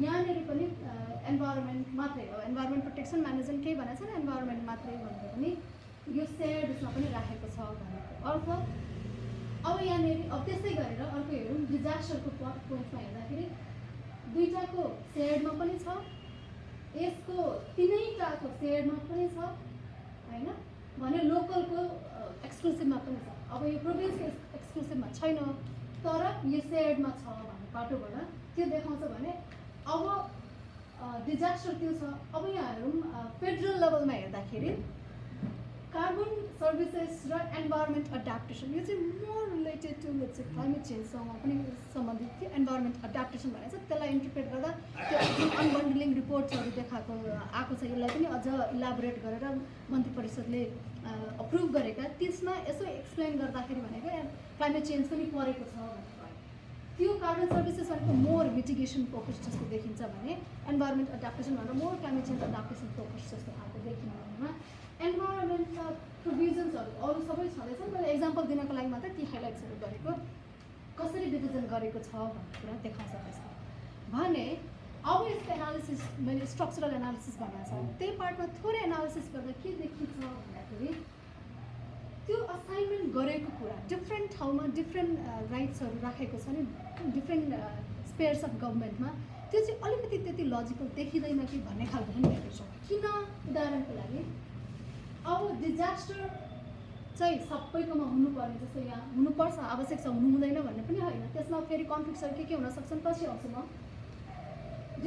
यहाँनिर पनि इन्भाइरोमेन्ट मात्रै हो, इन्भाइरोमेन्ट प्रोटेक्सन म्यानेजमेन्ट केही भनेको छैन, इन्भाइरोमेन्ट मात्रै भनेर पनि यो सेयर्ड उसमा पनि राखेको छ भनेको अर्थ। अब यहाँनिर अब त्यस्तै गरेर अर्को हेरौँ डिजास्टरको पोइन्टमा हेर्दाखेरि 2टाको सेयर्डमा पनि छ, यसको 3टाको सेयर्डमा पनि छ होइन भने लोकलको एक्सक्लुसिभमा पनि छ। अब यो प्रोभिन्सको एक्सक्लुसिभमा छैन तर यो सेयर्डमा छ भन्ने पाटोबाट त्यो देखाउँछ भने अब डिजास्टर त्यो छ। अब यहाँ हेरौँ फेडरल लेभलमा हेर्दाखेरि कार्बन सर्भिसेस र इन्भाइरोमेन्ट एडाप्टेसन यो चाहिँ मोर रिलेटेड टु क्लाइमेट चेन्जसँग पनि सम्बन्धित थियो। इन्भाइरोमेन्ट एडाप्टेसन भनेको छ त्यसलाई इन्टरप्रेट गर्दा त्यो जुन अनबन्डलिङ रिपोर्ट्सहरू आएको छ यसलाई पनि अझ इलाबोरेट गरेर मन्त्री परिषदले अप्रुभ गरेका त्यसमा यसो एक्सप्लेन गर्दाखेरि भनेको क्लाइमेट चेन्ज पनि परेको छ भनेको त्यो कार्बन सर्भिसेस भनेको मोर मिटिगेसन फोकस जस्तो देखिन्छ भने इन्भाइरोमेन्ट एडाप्टेसन भनेर more climate change adaptation focus जस्तो खालको देखिनु भनेमा इन्भाइरोमेन्टका प्रोभिजन्सहरू अरू सबै छँदैछन्। मैले एक्जाम्पल दिनको लागि मात्रै ती हाइलाइट्सहरू गरेको कसरी डिभिजन गरेको छ भन्ने कुरा देखाउँछ त्यसमा भने। अब यसको एनालिसिस मैले स्ट्रक्चरल एनालिसिस भनेको छ त्यही पार्टमा थोरै एनालिसिस गर्दा के देखिन्छ भन्दाखेरि त्यो असाइनमेन्ट गरेको कुरा डिफ्रेन्ट ठाउँमा डिफ्रेन्ट राइट्सहरू राखेको छ नि डिफ्रेन्ट स्पेयर्स अफ गभर्मेन्टमा त्यो चाहिँ अलिकति त्यति लजिकल देखिँदैन कि भन्ने खालको पनि हेर्नु छ। किन उदाहरणको लागि अब डिजास्टर चाहिँ सबैकोमा हुनुपर्ने जस्तो यहाँ हुनुपर्छ आवश्यक छ हुनु हुँदैन भन्ने पनि होइन, त्यसमा फेरि कन्फ्लिक्ट्सहरू के हुन सक्छन् पछि आउँछु म।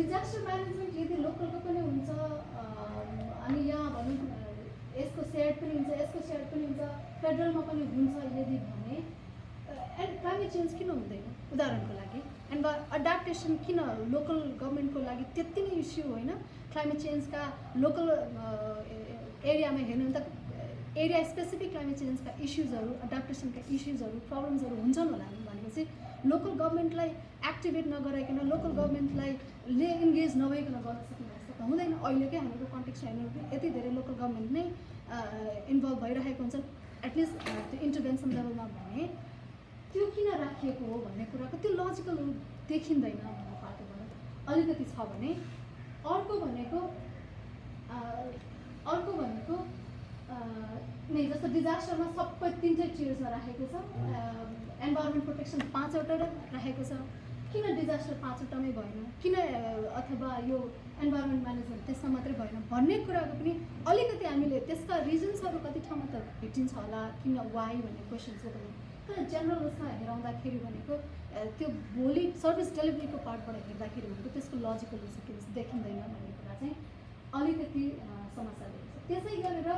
डिजास्टर म्यानेजमेन्ट यदि लोकलको पनि हुन्छ अनि यहाँ भनौँ यसको सेयर्ड पनि हुन्छ यसको सेयर्ड पनि हुन्छ फेडरलमा पनि हुन्छ यदि भने एन्ड क्लाइमेट चेन्ज किन हुँदैन उदाहरणको लागि एन्ड एडाप्टेसन किन लोकल गभर्मेन्टको लागि त्यति नै इस्यु होइन। क्लाइमेट चेन्जका लोकल एरियामा हेर्नु भने त एरिया स्पेसिफिक क्लाइमेट चेन्जका इस्युजहरू एडाप्टेसनका इस्युजहरू प्रब्लम्सहरू हुन्छन् होला भनेपछि लोकल गभर्मेन्टलाई एक्टिभेट नगराइकन लोकल गभर्मेन्टलाई इन्गेज नभइकन गर्न सक्ने जस्तो त हुँदैन। अहिलेकै हाम्रो कन्टेक्स्ट हेर्नु भने यति धेरै लोकल गभर्मेन्ट नै इन्भल्भ भइरहेको हुन्छ एटलिस्ट त्यो इन्टरभेन्सन लेभलमा भने त्यो किन राखिएको हो भन्ने कुराको त्यो लजिकल देखिँदैन भन्ने पाटोबाट अलिकति छ भने अर्को भनेको नै जस्तो डिजास्टरमा सबै 3 टियर्समा राखेको छ। एन्भाइरोमेन्ट प्रोटेक्सन 5वटा राखेको छ, किन डिजास्टर 5वटामै भएन किन अथवा यो एन्भाइरोमेन्ट म्यानेजमेन्ट त्यसमा मात्रै भएन भन्ने कुराको पनि अलिकति हामीले त्यसका रिजन्सहरू कति ठाउँमा त भेटिन्छ होला किन वाइ भन्ने क्वेसन्सको पनि तर जेनरल उसमा हेराउँदाखेरि भनेको त्यो भोलि सर्भिस डेलिभरीको पार्टबाट हेर्दाखेरि भनेको त्यसको लजिकल सिक्वेन्स देखिँदैन भन्ने कुरा चाहिँ अलिकति समस्या देखिन्छ। त्यसै गरेर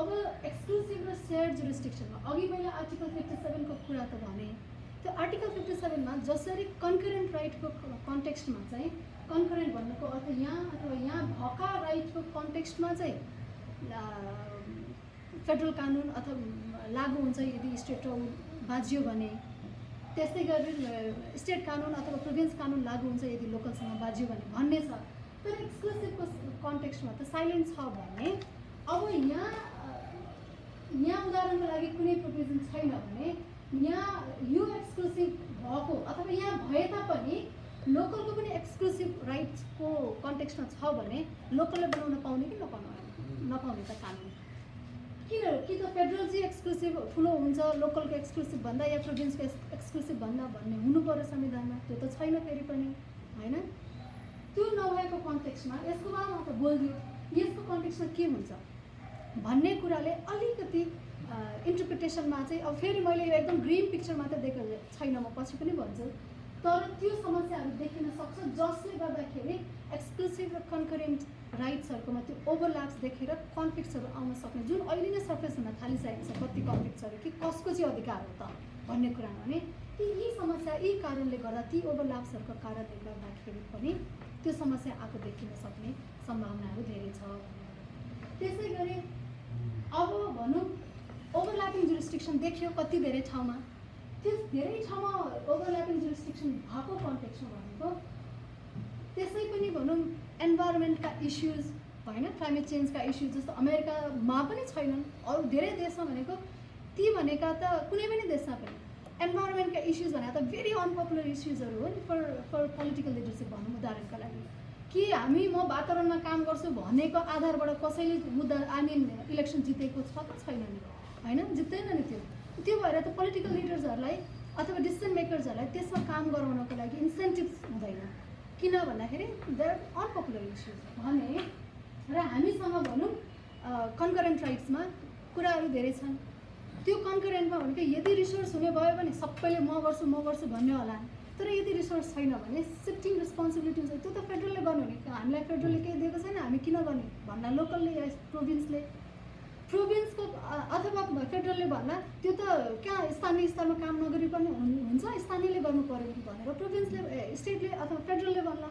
अब एक्सक्लुसिभ र सेयर्ड जुरिस्डिक्सनमा अघि मैले आर्टिकल 57 को कुरा त भने त्यो आर्टिकल 57 मा जसरी कन्करेन्ट राइटको कन्टेक्स्टमा चाहिँ कन्करेन्ट भन्नुको अर्थ यहाँ अथवा यहाँ भएका राइटको कन्टेक्स्टमा चाहिँ फेडरल कानुन अथवा लागू हुन्छ यदि स्टेट बाजियो भने, त्यस्तै गरी स्टेट कानुन अथवा प्रोभिन्स कानुन लागू हुन्छ यदि लोकलसँग बाजियो भने भन्ने छ। तर एक्सक्लुसिभको कन्टेक्स्टमा त साइलेन्ट छ भने अब यहाँ उदाहरणको लागि कुनै प्रोभिजन छैन भने यहाँ यो एक्सक्लुसिभ भएको अथवा यहाँ भए तापनि लोकलको पनि एक्सक्लुसिभ राइट्सको कन्टेक्स्टमा छ भने लोकलले बनाउन पाउने कि नपाउने त कानुन किन कि त फेडरल चाहिँ एक्सक्लुसिभ ठुलो हुन्छ लोकलको एक्सक्लुसिभ भन्दा या प्रोभिन्सको एक्सक्लुसिभ भन्दा भन्ने हुनु पर्यो संविधानमा, त्यो त छैन फेरि पनि होइन। त्यो नभएको कन्टेक्स्टमा यसको बारेमा त बोलिदियो यसको कन्टेक्स्टमा के हुन्छ भन्ने कुराले अलिकति इन्टरप्रिटेसनमा चाहिँ अब फेरि मैले यो एकदम ग्रिन पिक्चर मात्रै देखेको छैन म पछि पनि भन्छु तर त्यो समस्याहरू देखिन सक्छ जसले गर्दाखेरि एक्सक्लुसिभ र कन्करेन्ट राइट्सहरूकोमा त्यो ओभरल्याप्स देखेर कन्फ्लिक्ट्सहरू आउन सक्ने जुन अहिले नै सर्फेस हुन थालिसकेको छ कति कन्फ्लिक्ट्सहरू कि कसको चाहिँ अधिकार हो त भन्ने कुरा भने यी समस्या यी कारणले गर्दा ती ओभरल्याप्सहरूको कारणले गर्दाखेरि पनि त्यो समस्या आएको देखिन सक्ने सम्भावनाहरू धेरै छ। त्यसै गरी अब भनौँ ओभरल्यापिङ जुरिस्डिक्सन देखियो कति धेरै ठाउँमा त्यो धेरै ठाउँमा ओभरल्यापिङ जुरिस्डिक्सन भएको कन्टेक्स्टमा भनेको त्यसै पनि भनौँ एन्भाइरोमेन्टका इस्युज होइन क्लाइमेट चेन्जका इस्युज जस्तो अमेरिकामा पनि छैनन् अरू धेरै देशमा भनेको ती भनेका त कुनै पनि देशमा पनि एन्भाइरोमेन्टका इस्युज भनेको त भेरी अनपपुलर इस्युजहरू हो नि फर पोलिटिकल लिडरसिप भनौँ उदाहरणका लागि कि म वातावरणमा काम गर्छु भनेको आधारबाट कसैले मुद्दा इलेक्सन जितेको छ त छैन नि होइन जित्दैन नि त्यो भएर त पोलिटिकल लिडर्सहरूलाई अथवा डिसिजन मेकर्सहरूलाई त्यसमा काम गराउनको लागि इन्सेन्टिभ्स हुँदैन किन भन्दाखेरि दे आर अनपपुलर इस्युज भने र हामीसँग भनौँ कन्करेन्ट राइट्समा कुराहरू धेरै छन्। त्यो कन्करेन्टमा भनेको यदि रिसोर्स हुने भयो भने सबैले म गर्छु भन्ने होला तर यदि रिसोर्स छैन भने सिफ्टिङ रेस्पोन्सिबिलिटी हुन्छ त्यो त फेडरलले गर्नु नि हामीलाई फेडरलले केही दिएको छैन हामी किन गर्ने भन्दा लोकलले या प्रोभिन्सको अथवा फेडरलले भन्दा त्यो त कहाँ स्थानीय स्तरमा काम नगरी पनि हुन्छ स्थानीयले गर्नु पऱ्यो कि भनेर प्रोभिन्सले स्टेटले अथवा फेडरलले भन्ला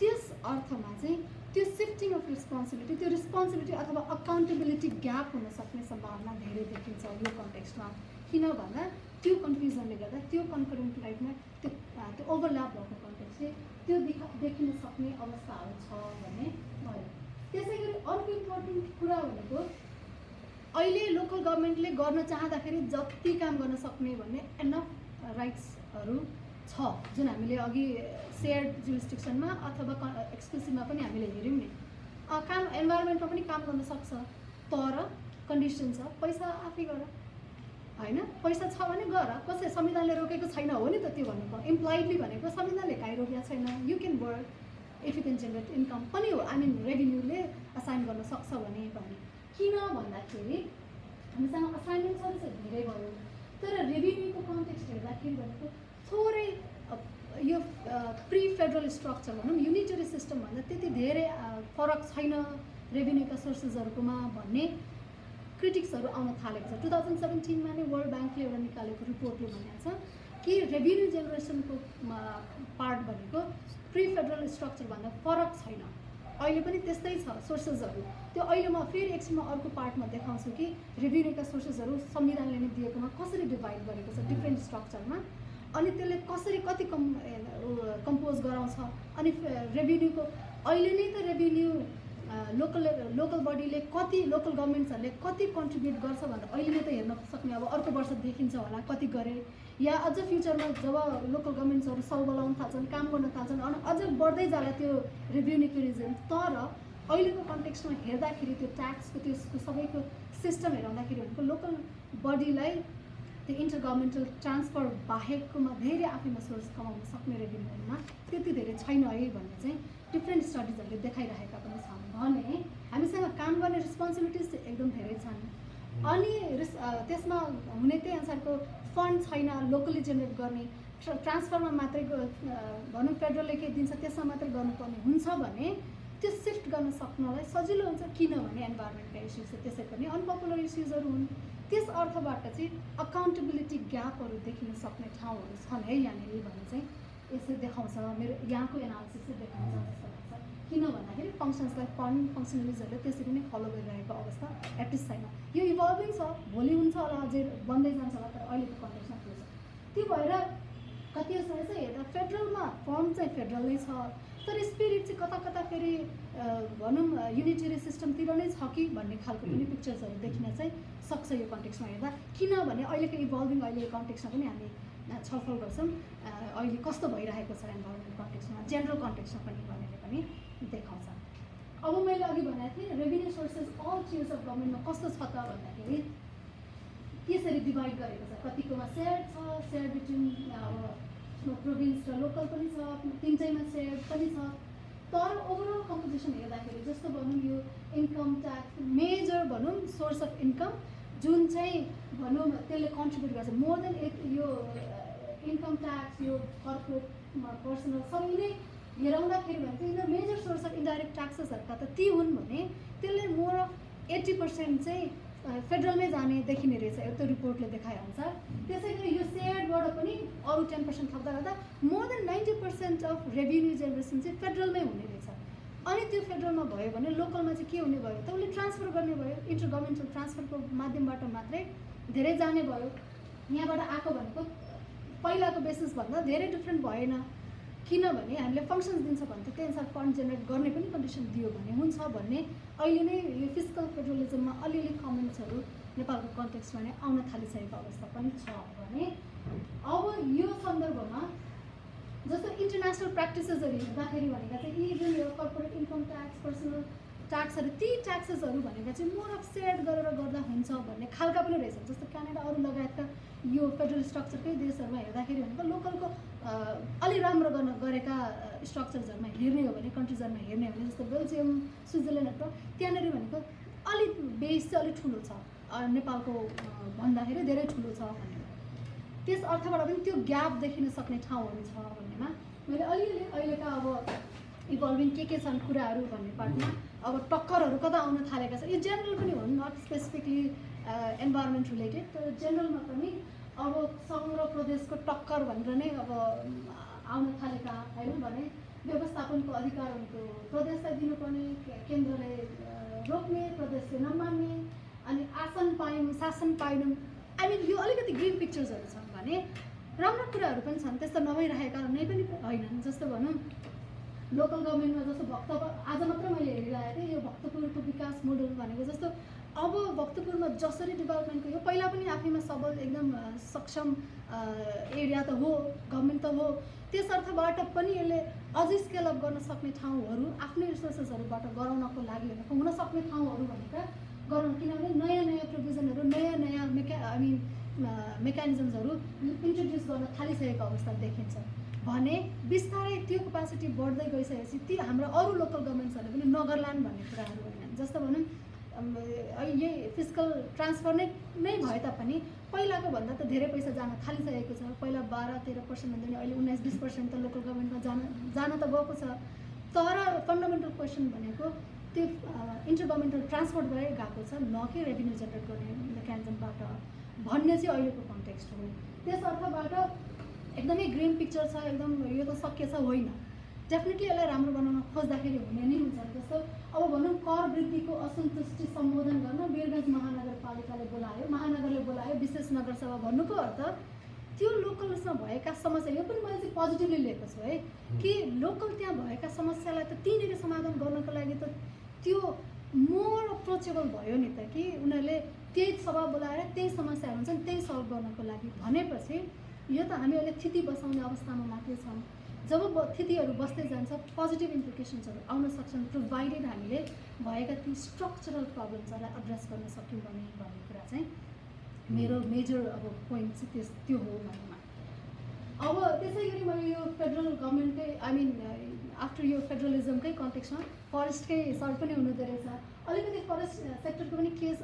त्यस अर्थमा चाहिँ त्यो सिफ्टिङ अफ रेस्पोन्सिबिलिटी त्यो रेस्पोन्सिबिलिटी अथवा अकाउन्टेबिलिटी ग्याप हुन सक्ने सम्भावना धेरै देखिन्छ यो कन्टेक्स्टमा किन भन्दा त्यो कन्फ्युजनले गर्दा त्यो कन्करेन्ट राइटमा त्यो ओभरल्याप भएको कन्टेक्स्ट त्यो देखिन सक्ने अवस्थाहरू छ भन्ने भयो। त्यसै गरी अर्को इम्पोर्टेन्ट कुरा भनेको अहिले लोकल गभर्मेन्टले गर्न चाहँदाखेरि जति काम गर्न सक्ने भन्ने एनफ राइट्सहरू छ जुन हामीले अघि सेयर्ड जुरिस्डिक्सनमा अथवा एक्सक्लुसिभमा पनि हामीले हेऱ्यौँ नि काम एन्भाइरोमेन्टमा पनि काम गर्न सक्छ तर कन्डिसन छ, पैसा आफै गर होइन, पैसा छ भने गर, कसै संविधानले रोकेको छैन हो नि त त्यो भनेको, इम्प्लाइडली भनेको संविधानले काहीँ रोकेको छैन, you can work if you can generate income पनि हो, आई मिन रेभिन्यूले असाइन गर्न सक्छ भने किन भन्दाखेरि हामीसँग असाइनमेन्ट्सहरू चाहिँ धेरै भयो, तर रेभिन्यूको कन्टेक्स्ट हेर्दाखेरि भनेको थोरै यो प्री फेडरल स्ट्रक्चर भनौँ युनिटरी सिस्टम भन्दा त्यति धेरै फरक छैन रेभिन्यूका सोर्सेसहरूकोमा भन्ने क्रिटिक्सहरू आउन थालेको छ। 2017मा नै वर्ल्ड ब्याङ्कले एउटा निकालेको रिपोर्टले भनेको छ कि रेभिन्यू जेनेरेसनको पार्ट भनेको प्री फेडरल स्ट्रक्चरभन्दा फरक छैन, अहिले पनि त्यस्तै छ सोर्सेसहरू। त्यो अहिले म फेरि एकछिनमा अर्को पार्टमा देखाउँछु कि रेभिन्यूका सोर्सेसहरू संविधानले नै दिएकोमा कसरी डिभाइड गरेको छ डिफ्रेन्ट स्ट्रक्चरमा, अनि त्यसले कसरी कति कम्पोज गराउँछ, अनि रेभिन्यूको अहिले नै त रेभिन्यू लोकल बडीले कति, लोकल गभर्मेन्ट्सहरूले कति कन्ट्रिब्युट गर्छ भनेर अहिले नै त हेर्न सक्ने, अब अर्को वर्ष देखिन्छ होला कति गरे, या अझ फ्युचरमा जब लोकल गभर्मेन्ट्सहरू सबलाउन थाल्छन्, काम गर्न थाल्छन्, अनि अझ बढ्दै जाला त्यो रेभिन्यूको रिजन। तर अहिलेको कन्टेक्स्टमा हेर्दाखेरि त्यो ट्याक्सको त्यसको सबैको सिस्टम हेर्दाखेरि भनेको लोकल बडीलाई त्यो इन्टर गभर्मेन्टल ट्रान्सफर बाहेकमा धेरै आफैमा सोर्स कमाउन सक्ने रेभिन्यूहरूमा त्यति धेरै छैन है भन्ने चाहिँ डिफ्रेन्ट स्टडिजहरूले देखाइरहेका पनि छन् भने हामीसँग काम गर्ने रेस्पोन्सिबिलिटिज चाहिँ एकदम धेरै छन्, अनि त्यसमा हुने त्यही अनुसारको फन्ड छैन लोकली जेनेरेट गर्ने, ट्रान्सफरमा मात्रै भनौँ फेडरलले के दिन्छ त्यसमा मात्रै गर्नुपर्ने हुन्छ भने त्यो सिफ्ट गर्न सक्नलाई सजिलो हुन्छ, किनभने इन्भाइरोमेन्टका इस्युज चाहिँ त्यसै पनि अनपपुलर इस्युजहरू हुन्। त्यस अर्थबाट चाहिँ अकाउन्टेबिलिटी ग्यापहरू देखिन सक्ने ठाउँहरू छन् है यहाँनिर भने चाहिँ यसले देखाउँछ, मेरो यहाँको एनालिसिसले देखाउँछ जस्तो लाग्छ। किन भन्दाखेरि फङ्सन्सलाई फङ्सनलिजहरूले त्यसरी नै फलो गरिरहेको अवस्था एटलिस्ट छैन, यो इभल्भिङ छ, भोलि हुन्छ होला, अझै बन्दै जान्छ होला, तर अहिलेको कन्टेक्समा त्यो छ। त्यो भएर कति जस्तो चाहिँ हेर्दा फेडरलमा फर्म चाहिँ फेडरलै छ, तर स्पिरिट चाहिँ कता कता फेरि भनौँ युनिटरी सिस्टमतिर नै छ कि भन्ने खालको पनि पिक्चर्सहरू देखिन चाहिँ सक्छ यो कन्टेक्समा हेर्दा। किनभने अहिलेको इभल्भिङ अहिलेको कन्टेक्समा पनि हामी छलफल गर्छौँ अहिले कस्तो भइरहेको छ इन्भाइरोमेन्ट कन्टेक्समा, जेनरल कन्टेक्समा पनि भनेर पनि देखाउँछ। अब मैले अघि भनेको थिएँ revenue sources all tiers of गभर्मेन्टमा कस्तो छ त भन्दाखेरि त्यसरी डिभाइड गरेको छ, कतिकोमा सेयर छ, सेयर बिट्विन प्रोभिन्स र लोकल पनि छ, तिनटैमा सेयर पनि छ, तर ओभरअल कम्पोजिसन हेर्दाखेरि जस्तो भनौँ यो इन्कम ट्याक्स मेजर भनौँ सोर्स अफ इन्कम जुन चाहिँ भनौँ त्यसले कन्ट्रिब्युट गर्छ मोर देन यो इन्कम ट्याक्स, यो कर्पोरेट पर्सनल सबै नै हेराउँदाखेरि भनेको यिनीहरू मेजर सोर्स अफ इन्डाइरेक्ट ट्याक्सेसहरूका त ती हुन् भने त्यसले मोर अफ 80% चाहिँ फेडरलमै जाने देखिने रहेछ त्यो रिपोर्टले देखाएअनुसार। त्यसै गरी यो सेयरबाट पनि अरू 10% थप्दा गर्दा more than 90% of revenue generation चाहिँ फेडरलमै हुने रहेछ। अनि त्यो फेडरलमा भयो भने लोकलमा चाहिँ के हुने भयो त उसले ट्रान्सफर गर्ने भयो, इन्टर गभर्मेन्टल ट्रान्सफरको माध्यमबाट मात्रै धेरै जाने भयो। यहाँबाट आएको भनेको पहिलाको बेसिसभन्दा धेरै डिफ्रेन्ट भएन, किनभने हामीले फङ्सन्स दिन्छ भने त त्यही अनुसार फन्ड जेनेरेट गर्ने पनि कन्डिसन दियो भने हुन्छ भन्ने अहिले नै यो फिस्कल फेडरलिजममा अलिअलि कमेन्ट्सहरू नेपालको कन्टेक्स्टमा नै आउन थालिसकेको अवस्था पनि छ भने अब यो सन्दर्भमा जस्तो इन्टरनेसनल प्र्याक्टिसेसहरू हेर्दाखेरि भनेका चाहिँ यी जुन यो कर्पोरेट इन्कम ट्याक्स, पर्सनल ट्याक्सहरू, ती ट्याक्सेसहरू भनेका चाहिँ मोर अफ सेयर गरेर गर्दा हुन्छ भन्ने खालका पनि रहेछ। जस्तो क्यानाडा अरू लगायतका यो फेडरल स्ट्रक्चरकै देशहरूमा हेर्दाखेरि भनेको लोकलको अलि राम्रो गरेका स्ट्रक्चर्सहरूमा हेर्ने हो भने, कन्ट्रिजहरूमा हेर्ने हो भने जस्तो बेल्जियम, स्विजरल्यान्डहरू त्यहाँनिर भनेको अलिक बेस चाहिँ अलिक ठुलो छ, नेपालको भन्दाखेरि धेरै ठुलो छ भन्ने। त्यस अर्थबाट पनि त्यो ग्याप देखिन सक्ने ठाउँहरू छ भन्नेमा मैले अलिअलि अहिलेका अब इभल्भिङ के छन् कुराहरू भन्ने पार्टमा अब टक्करहरू कता आउन थालेका छ। यो जेनरल पनि हो, नट स्पेसिफिकली इन्भाइरोमेन्ट रिलेटेड, तर जेनरलमा पनि अब सङ्घ र प्रदेशको टक्कर भनेर नै अब आउन थालेका होइन भने व्यवस्थापनको अधिकारहरूको प्रदेशलाई दिनुपर्ने, केन्द्रले रोक्ने, प्रदेशले नमान्ने, अनि आसन पायौँ शासन पाएनौँ। आई मिन यो अलिकति ग्रिन पिक्चर्सहरू छन् भने राम्रो कुराहरू पनि छन्, त्यस्तो नभइरहेका नै पनि होइनन्। जस्तो भनौँ लोकल गभर्मेन्टमा जस्तो आज मात्र मैले हेरिरहेको थिएँ यो भक्तपुरको विकास मोडल भनेको जस्तो अब भक्तपुरमा जसरी डेभलपमेन्टको यो पहिला पनि आफैमा सबल एकदम सक्षम एरिया त हो, गभर्मेन्ट त हो, त्यस अर्थबाट पनि यसले अझै स्केल अप गर्न सक्ने ठाउँहरू आफ्नै रिसोर्सेसहरूबाट गराउनको लागि हुन सक्ने ठाउँहरू भनेका गरौँ, किनभने नयाँ नयाँ प्रोभिजनहरू नयाँ मेकानिजम्सहरू इन्ट्रोड्युस गर्न थालिसकेको अवस्था देखिन्छ भने बिस्तारै त्यो क्यापासिटी बढ्दै गइसकेपछि ती हाम्रो अरू लोकल गभर्मेन्ट्सहरूले पनि नगर्लान् भन्ने कुराहरू होइन। जस्तो भनौँ यही फिस्कल ट्रान्सफर नै भए तापनि पहिलाको भन्दा त धेरै पैसा जान थालिसकेको छ। पहिला 12-13% भन्दा अहिले 19-20% त लोकल गभर्मेन्टमा जान त गएको छ। तर फन्डामेन्टल क्वेसन भनेको त्यो इन्टर गभर्मेन्टल ट्रान्सपोर्टबाटै गएको छ, न कि रेभिन्यू जेनेरेट गर्ने मेकानिजमबाट भन्ने चाहिँ अहिलेको कन्टेक्स्ट हो। त्यस अर्थबाट एकदमै ग्रिन पिक्चर छ, एकदम यो त शक्य छ होइन। डेफिनेटली यसलाई राम्रो बनाउन खोज्दाखेरि हुने नै हुन्छ। जस्तो अब भनौँ कर वृद्धिको असन्तुष्टि सम्बोधन गर्न वीरगञ्ज महानगरपालिकाले बोलायो, महानगरले बोलायो विशेष नगरसभा भन्नुको अर्थ त्यो लोकलमा भएका समस्या, यो पनि मैले चाहिँ पोजिटिभली लिएको छु है कि लोकल त्यहाँ भएका समस्यालाई त त्यहीँनिर समाधान गर्नको लागि त त्यो मोर अप्रोचेबल भयो नि त कि उनीहरूले त्यही सभा बोलाएर त्यही समस्याहरू हुन्छन् त्यही सल्भ गर्नको लागि भनेपछि यो त हामी अहिले थिति बसाउने अवस्थामा मात्रै छौँ। जब थितिहरू बस्दै जान्छ पोजिटिभ इम्प्लिकेसन्सहरू आउन सक्छन् प्रोभाइडेड हामीले भएका ती स्ट्रक्चरल प्रब्लम्सहरूलाई एड्रेस गर्न सक्यौँ भन्ने कुरा चाहिँ मेरो मेजर अब पोइन्ट चाहिँ त्यो हो भन्नुमा। अब त्यसै गरी मैले यो फेडरल गभर्मेन्टकै आफ्टर यो फेडरलिजमकै कन्टेक्स्टमा फरेस्टकै सर पनि हुनुहुँदो रहेछ। अलिकति फरेस्ट सेक्टरको पनि केस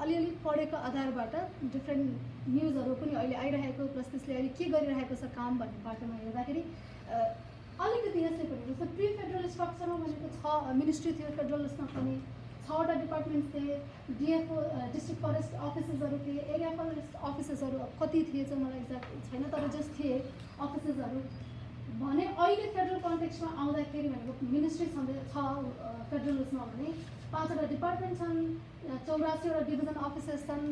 अलिअलि पढेको आधारबाट डिफ्रेन्ट न्युजहरू पनि अहिले आइरहेको प्लस त्यसले अहिले के गरिरहेको छ काम भन्ने बाटोमा हेर्दाखेरि अलिकति यसले पनि जस्तो प्री फेडरल स्ट्रक्चरमा भनेको 6 मिनिस्ट्री थियो फेडरलिस्टमा पनि, 6वटा डिपार्टमेन्ट्स थिए, डिएफओ डिस्ट्रिक्ट फरेस्ट अफिसेसहरू थिए, एरिया फरेस्ट अफिसेसहरू कति थिए चाहिँ मलाई एक्ज्याक्ट छैन तर जस्ट थिए अफिसेसहरू भने। अहिले फेडरल कन्टेक्स्टमा आउँदाखेरि भनेको मिनिस्ट्री छ फेडरलिस्टमा भने 5वटा डिपार्टमेन्ट छन्, 84वटा डिभिजन अफिसेस छन्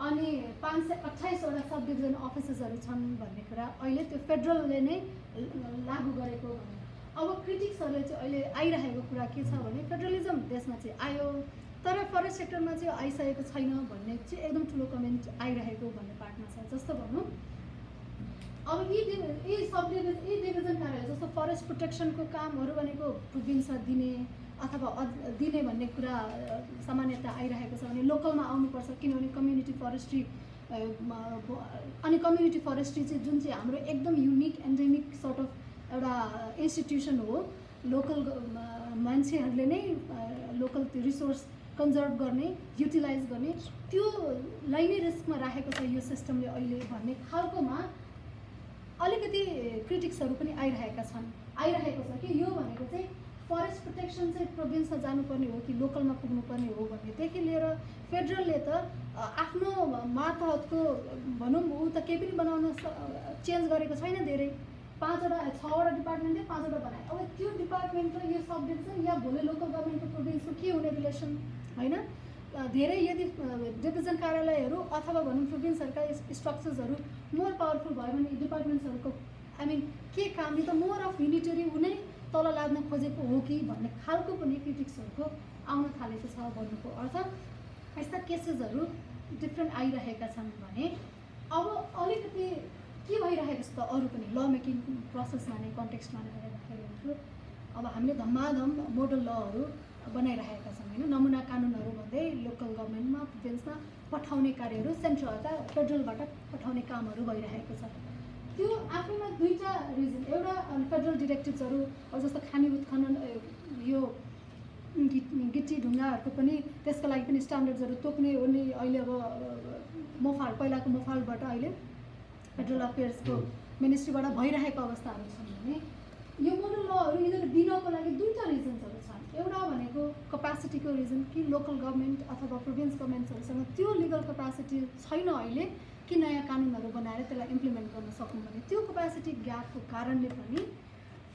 अनि 528वटा सब डिभिजन अफिसेसहरू छन् भन्ने कुरा अहिले त्यो फेडरलले नै लागू गरेको भने। अब क्रिटिक्सहरूले चाहिँ अहिले आइरहेको कुरा के छ भने फेडरलिजम देशमा चाहिँ आयो तर फरेस्ट सेक्टरमा चाहिँ आइसकेको छैन भन्ने चाहिँ एकदम ठुलो कमेन्ट आइरहेको भन्ने पार्टमा छ। जस्तो भनौँ अब यी डिभिजन कार्यालय जस्तो फरेस्ट प्रोटेक्सनको कामहरू भनेको प्रोभिन्समा दिने अथवा दिने भन्ने कुरा सामान्यता आइरहेको छ भने लोकलमा आउनुपर्छ किनभने कम्युनिटी फरेस्ट्री अनि कम्युनिटी फरेस्ट्री चाहिँ जुन चाहिँ हाम्रो एकदम युनिक एन्डेमिक सर्ट अफ एउटा इन्स्टिट्युसन हो। लोकल मान्छेहरूले नै लोकल त्यो रिसोर्स कन्जर्भ गर्ने युटिलाइज गर्ने त्योलाई नै रिस्कमा राखेको छ यो सिस्टमले अहिले भन्ने खालकोमा अलिकति क्रिटिक्सहरू पनि आइरहेको छ कि यो भनेको चाहिँ फरेस्ट प्रोटेक्सन चाहिँ प्रोभिन्समा जानुपर्ने हो कि लोकलमा पुग्नुपर्ने हो भन्नेदेखि लिएर फेडरलले त आफ्नो मातहतको भनौँ ऊ त केही पनि बनाउन चेन्ज गरेको छैन। धेरै 6वटा डिपार्टमेन्टले 5वटा बनाए। अब त्यो डिपार्टमेन्ट र यो सब डिभिजन या भोलि लोकल गभर्मेन्टको प्रोभिन्सको के हुने रिलेसन होइन। धेरै यदि डिभिजन कार्यालयहरू अथवा भनौँ प्रोभिन्सहरूका स्ट्रक्चर्सहरू मोर पावरफुल भयो भने डिपार्टमेन्ट्सहरूको के काम नि त मोर अफ युनिटरी हुने तल लाद्न खोजेको हो कि भन्ने खालको पनि क्रिटिक्सहरूको आउन थालेको छ भन्नुको अर्थ यस्ता केसेसहरू डिफ्रेन्ट आइरहेका छन् भने अब अलिकति के भइरहेको छ त अरू पनि ल मेकिङ प्रोसेसमा नै कन्टेक्स्टमा नै हेर्दाखेरि अब हामीले धमाधम मोडल लहरू बनाइरहेका छौँ होइन। नमुना कानुनहरू भन्दै लोकल गभर्मेन्टमा प्रोभिन्समा पठाउने कार्यहरू सेन्ट्रलबाट फेडरलबाट पठाउने कामहरू भइरहेको छ। त्यो आफैमा दुईवटा रिजन, एउटा फेडरल डिरेक्टिभ्सहरू अब जस्तो खानी उत्खनन यो गिट्टी ढुङ्गाहरूको पनि त्यसको लागि पनि स्ट्यान्डर्ड्सहरू तोक्ने ओर्ने अहिले अब मोफाल पहिलाको मोफालबाट अहिले फेडरल अफेयर्सको मिनिस्ट्रीबाट भइरहेको अवस्थाहरू छन् भने यो मोडल लहरू यिनीहरू दिनको लागि दुईवटा रिजन्सहरू छन्। एउटा भनेको क्यापासिटीको रिजन कि लोकल गभर्मेन्ट अथवा प्रोभिन्स गभर्मेन्ट्सहरूसँग त्यो लिगल क्यापासिटी छैन अहिले कि नयाँ कानुनहरू बनाएर त्यसलाई इम्प्लिमेन्ट गर्न सकौँ भने त्यो क्यापासिटी ग्यापको कारणले पनि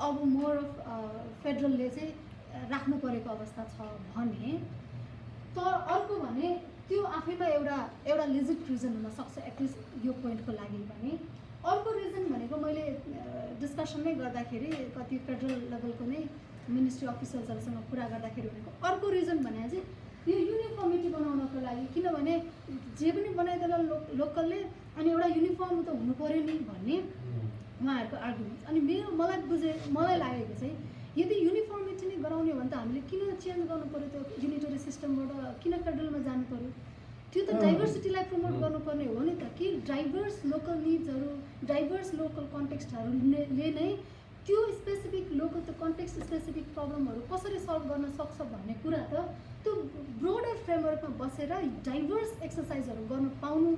अब मोर अफ फेडरलले चाहिँ राख्नु परेको अवस्था छ भने। तर अर्को भने त्यो आफैमा एउटा लेजिट रिजन हुनसक्छ एटलिस्ट यो पोइन्टको लागि भने। अर्को रिजन भनेको मैले डिस्कसनमै गर्दाखेरि कति फेडरल लेभलको नै मिनिस्ट्री अफिसर्सहरूसँग कुरा गर्दाखेरि भनेको अर्को रिजन भने चाहिँ यो युनिफर्मिटी बनाउनको लागि, किनभने जे पनि बनाइदेला लोकलले अनि एउटा युनिफर्म त हुनु पऱ्यो नि भन्ने उहाँहरूको आर्गुमेन्ट। अनि मलाई लागेको चाहिँ यदि युनिफर्मिटी नै गराउने हो भने त हामीले किन चेन्ज गर्नु पर्यो त्यो युनिटरी सिस्टमबाट किन फेडरलमा जानु पर्यो त्यो त डाइभर्सिटीलाई प्रमोट गर्नुपर्ने हो नि त कि डाइभर्स लोकल निड्सहरू डाइभर्स लोकल कन्टेक्स्टहरूले नै त्यो स्पेसिफिक लोकल त्यो कन्टेक्स्ट स्पेसिफिक प्रब्लमहरू कसरी सल्भ गर्न सक्छ भन्ने कुरा त त्यो ब्रोडर फ्रेमवर्कमा बसेर डाइभर्स एक्सर्साइजहरू गर्न पाउनु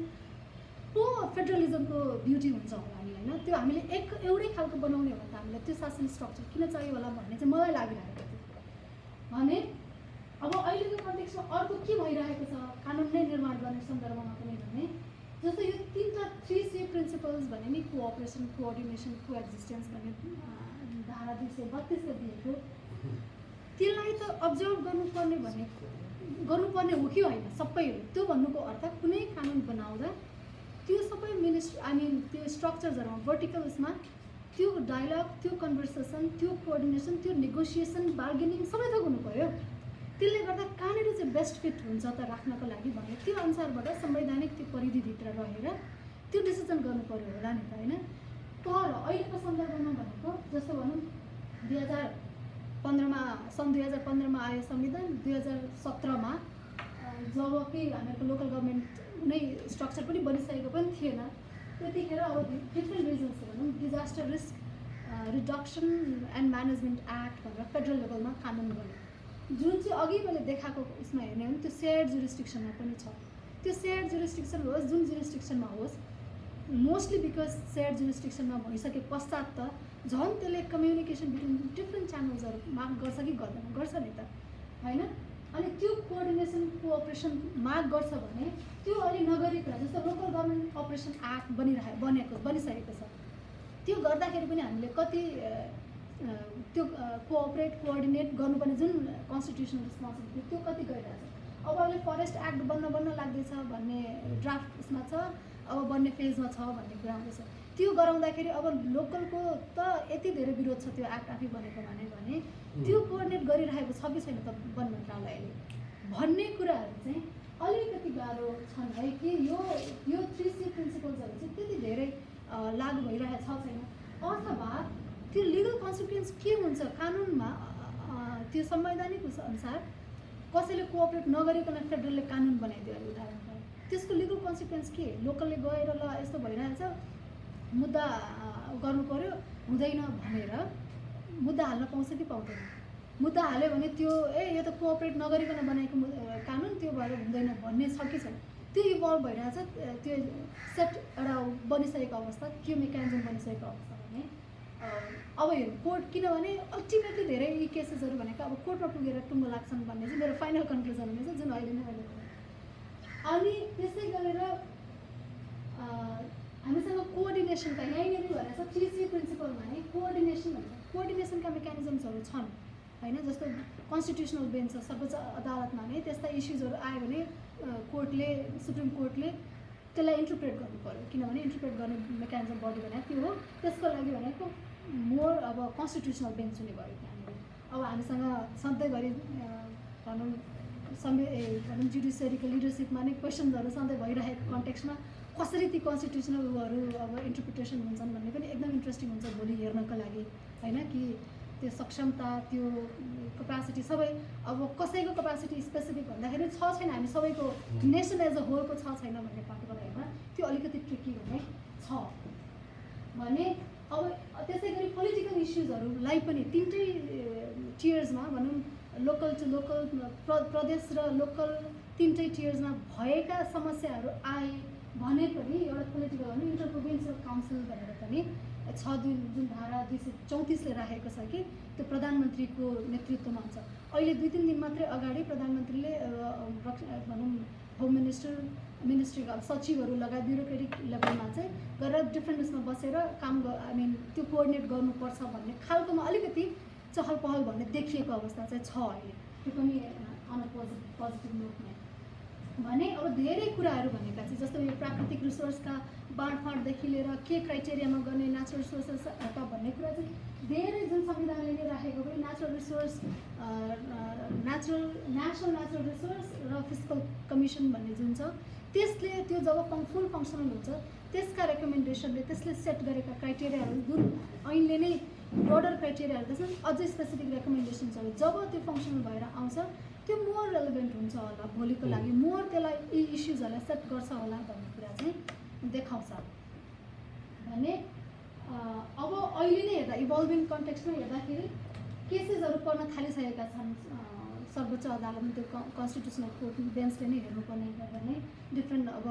पो फेडरलिजमको ब्युटी हुन्छ होला नि होइन त्यो हामीले एउटै खालको बनाउने हो भने त हामीलाई त्यो शासन स्ट्रक्चर किन चाहियो होला भन्ने चाहिँ मलाई लागिरहेको थियो भने अब अहिलेको कन्टेक्स्टमा अर्को के भइरहेको छ कानुन नै निर्माण गर्ने सन्दर्भमा पनि भने जस्तो यो 3C प्रिन्सिपल्स भने नि कोअपरेसन कोअर्डिनेसन कोएक्जिस्टेन्स भन्ने धारा 232 ले दिएको त्यसलाई त अब्जर्भ गर्नुपर्ने हो कि होइन सबै हो त्यो भन्नुको अर्थ कुनै कानुन बनाउँदा त्यो सबै त्यो स्ट्रक्चर्सहरूमा भर्टिकल उसमा त्यो डायलग त्यो कन्भर्सेसन त्यो कोअर्डिनेसन त्यो नेगोसिएसन बार्गेनिङ सबै थोक हुनु पर्यो त्यसले गर्दा कहाँनिर चाहिँ बेस्ट फिट हुन्छ त राख्नको लागि भने त्यो अनुसारबाट संवैधानिक त्यो परिधिभित्र रहेर त्यो डिसिजन गर्नु पर्यो होला नि त होइन तर अहिलेको सन्दर्भमा भनेको जस्तो भनौँ 2015मा सन् 2015मा आयो संविधान 2017मा जब कि हामीहरूको लोकल गभर्मेन्ट कुनै स्ट्रक्चर पनि बनिसकेको पनि थिएन त्यतिखेर अब डिफ्रेन्ट रिजन्स भनौँ disaster risk reduction and management act भनेर फेडरल लेभलमा कानुन बन्यो जुन चाहिँ अघि मैले देखाएको उसमा हेर्ने हो भने त्यो सेयर्ड जुरिस्डिक्सनमा पनि छ त्यो सेयर्ड जुरिस्डिक्सन होस् जुन जुरिस्डिक्सनमा होस् मोस्टली बिकज सेयर्ड जुरिस्डिक्सनमा भइसके पश्चात त झन् त्यसले कम्युनिकेसन बिट्विन डिफ्रेन्ट च्यानल्सहरू माग गर्छ कि गर्दैन गर्छ नि त होइन अनि त्यो कोअर्डिनेसन कोअपरेसन माग गर्छ भने त्यो अहिले नगरेको जस्तो लोकल गभर्मेन्ट अपरेसन एक्ट बनिसकेको छ त्यो गर्दाखेरि पनि हामीले कति त्यो कोअपरेट कोअर्डिनेट गर्नुपर्ने जुन कन्स्टिट्युसनल रेस्पोन्सिबिलिटी त्यो कति गइरहेछ अब अहिले फरेस्ट एक्ट बन्न लाग्दैछ भन्ने ड्राफ्ट उसमा छ अब बन्ने फेजमा छ भन्ने कुरा आउँदैछ त्यो गराउँदाखेरि अब लोकलको त यति धेरै विरोध छ त्यो एक्ट आफै बनेको भने त्यो कोअर्डिनेट गरिरहेको छ कि छैन त वन मन्त्रालयले भन्ने कुराहरू चाहिँ अलिकति गाह्रो छन् है कि यो 3C प्रिन्सिपल्सहरू चाहिँ त्यति धेरै लागु भइरहेको छ छैन अथवा त्यो लिगल कन्सिक्वेन्स के हुन्छ कानुनमा त्यो संवैधानिक अनुसार कसैले कोअपरेट नगरिकन फेडरलले कानुन बनाइदियो अरे उदाहरणको त्यसको लिगल कन्सिक्वेन्स के लोकलले गएर ल यस्तो भइरहेछ मुद्दा गर्नु पर्यो हुँदैन भनेर मुद्दा हाल्न पाउँछ कि पाउँदैन मुद्दा हाल्यो भने त्यो यो त कोअपरेट नगरिकन बनाएको कानुन त्यो भएर हुँदैन भन्ने छ कि छैन त्यो इभल्भ भइरहेछ त्यो सेट एउटा बनिसकेको अवस्था त्यो मेकानिजम बनिसकेको अवस्था भने अब हेर्नु कोर्ट किनभने अल्टिमेटली धेरै यी केसेसहरू भनेको अब कोर्टमा पुगेर टुङ्गो लाग्छन् भन्ने चाहिँ मेरो फाइनल कन्क्लुजन हुनेछ जुन अहिले नै मैले अनि त्यसै गरेर हामीसँग कोअर्डिनेसनका यहीँनिर भनेर 3C प्रिन्सिपलमा नै कोअर्डिनेसन भन्छ कोअर्डिनेसनका मेकानिजम्सहरू छन् होइन जस्तो कन्स्टिट्युसनल बेन्च छ सर्वोच्च अदालतमा नै त्यस्ता इस्युजहरू आयो भने कोर्टले सुप्रिम कोर्टले त्यसलाई इन्टरप्रेट गर्नु पर्यो किनभने इन्टरप्रेट गर्ने मेकानिजम बडी भनेको त्यो हो त्यसको लागि भनेको मोर अब कन्स्टिट्युसनल बेन्च हुने भयो त्यहाँनिर अब हामीसँग सधैँभरि भनौँ जुडिसियरीको लिडरसिपमा नै क्वेसन्सहरू सधैँ भइरहेको कन्टेक्स्टमा कसरी ती कन्स्टिट्युसनलहरू अब इन्टरप्रिटेसन हुन्छन् भन्ने पनि एकदम इन्ट्रेस्टिङ हुन्छ भोलि हेर्नको लागि होइन कि त्यो सक्षमता त्यो क्यापासिटी सबै अब कसैको क्यापासिटी स्पेसिफिक भन्दाखेरि छ छैन हामी सबैको नेसन एज अ होलको छ छैन भन्ने पार्टको हेर्दा त्यो अलिकति ट्रिकी हुने छ भने अब त्यसै गरी पोलिटिकल इस्युजहरूलाई पनि तिनटै टियर्समा भनौँ लोकल टु लोकल प्रदेश र लोकल तिनटै टियर्समा भएका समस्याहरू आए भने पनि एउटा पोलिटिकल भने इन्टर प्रोभिन्सियल काउन्सिल भनेर पनि छ जुन धारा 234ले राखेको छ कि त्यो प्रधानमन्त्रीको नेतृत्वमा हुन्छ अहिले 2-3 दिन मात्रै अगाडि प्रधानमन्त्रीले भनौँ होम मिनिस्ट्रीका सचिवहरू लगायत ब्युरोक्रेटिक लेभलमा चाहिँ गरेर डिफ्रेन्ट उसमा बसेर काम त्यो कोअर्डिनेट गर्नुपर्छ भन्ने खालकोमा अलिकति चहल पहल भन्ने देखिएको अवस्था चाहिँ छ अहिले त्यो पनि अन पोजिटिभ नोटमा भने अब धेरै कुराहरू भनेका चाहिँ जस्तो यो प्राकृतिक रिसोर्सका बाँडफाँडदेखि लिएर के क्राइटेरियामा गर्ने नेचुरल रिसोर्सेस भन्ने कुरा चाहिँ धेरै जुन संविधानले नै राखेको पनि natural resource national natural resource र फिस्कल कमिसन भन्ने जुन छ त्यसले त्यो जब फुल फङ्सनल हुन्छ त्यसका रेकमेन्डेसनले त्यसले सेट गरेका क्राइटेरियाहरू जुन ऐनले नै ब्रोडर क्राइटेरियाहरू त्यसमा अझै स्पेसिफिक रेकमेन्डेसन्सहरू जब त्यो फङ्सनल भएर आउँछ त्यो मोर रेलेभेन्ट हुन्छ होला भोलिको लागि मोर त्यसलाई यी इस्युजहरूलाई सेट गर्छ होला भन्ने कुरा चाहिँ देखाउँछ भने अब अहिले नै हेर्दा इभल्भिङ कन्टेक्स्टमा हेर्दाखेरि केसेसहरू पर्न थालिसकेका छन् सर्वोच्च अदालतमा त्यो कन्स्टिट्युसनल कोर्ट बेन्चले नै हेर्नुपर्ने भने डिफ्रेन्ट अब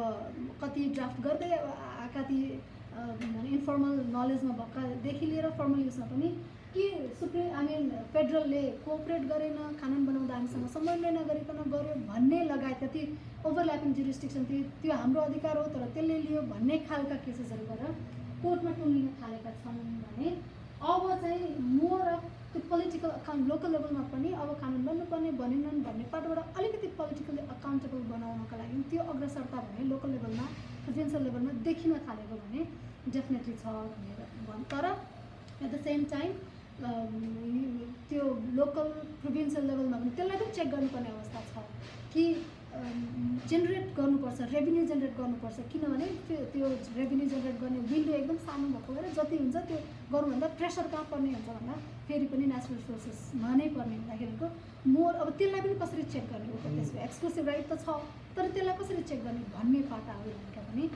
कति ड्राफ्ट गर्दै कति इन्फर्मल नलेजमा भएकादेखि लिएर फर्मल युजमा पनि कि फेडरलले कोअपरेट गरेन कानुन बनाउँदा हामीसँग समन्वय नगरिकन गर्यो भन्ने लगायत कति ओभरल्यापिङ जुरिस्डिक्सन त्यो हाम्रो अधिकार हो तर त्यसले लियो भन्ने खालका केसेसहरू गरेर कोर्टमा टुङ्गिन थालेका छन् भने अब चाहिँ मोर अफ त्यो पोलिटिकल अकाउन्ट लोकल लेभलमा पनि अब कानुन बन्नुपर्ने बनेनन् भन्ने पार्टबाट अलिकति पोलिटिकली अकाउन्टेबल बनाउनका लागि त्यो अग्रसरता भने लोकल लेभलमा प्रोभिन्सियल लेभलमा देखिन थालेको भने डेफिनेटली छ भनेर तर एट द सेम टाइम त्यो लोकल प्रोभिन्सियल लेभलमा पनि त्यसलाई पनि चेक गर्नुपर्ने अवस्था छ कि जेनेरेट गर्नुपर्छ रेभेन्यू जेनेरेट गर्नुपर्छ किनभने त्यो रेभेन्यू जेनेरेट गर्ने विन्डो एकदम सानो भएको भएर जति हुन्छ त्यो गर्नुभन्दा प्रेसर कहाँ पर्ने हुन्छ भन्दा फेरि पनि नेचुरल रिसोर्सेसमा नै पर्ने हुँदाखेरिको मोर अब त्यसलाई पनि कसरी चेक गर्ने हो त्यसको एक्सक्लुसिभ राइट त छ तर त्यसलाई कसरी चेक गर्ने भन्ने पाटाहरू भनेका पनि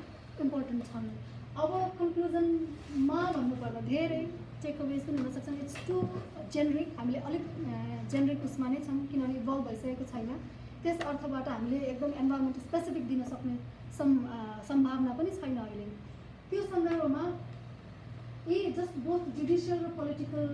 इम्पोर्टेन्ट छन् अब कन्क्लुजनमा भन्नुपर्दा धेरै टेकअवेज पनि हुनसक्छन् इट्स टु जेनरिक हामीले अलिक जेनरिक उसमा नै छौँ किनभने इभल्भ भइसकेको छैन त्यस अर्थबाट हामीले एकदम इन्भाइरोमेन्ट स्पेसिफिक दिन सक्ने सम्भावना पनि छैन अहिले त्यो सन्दर्भमा यी जस्ट बोथ जुडिसियल र पोलिटिकल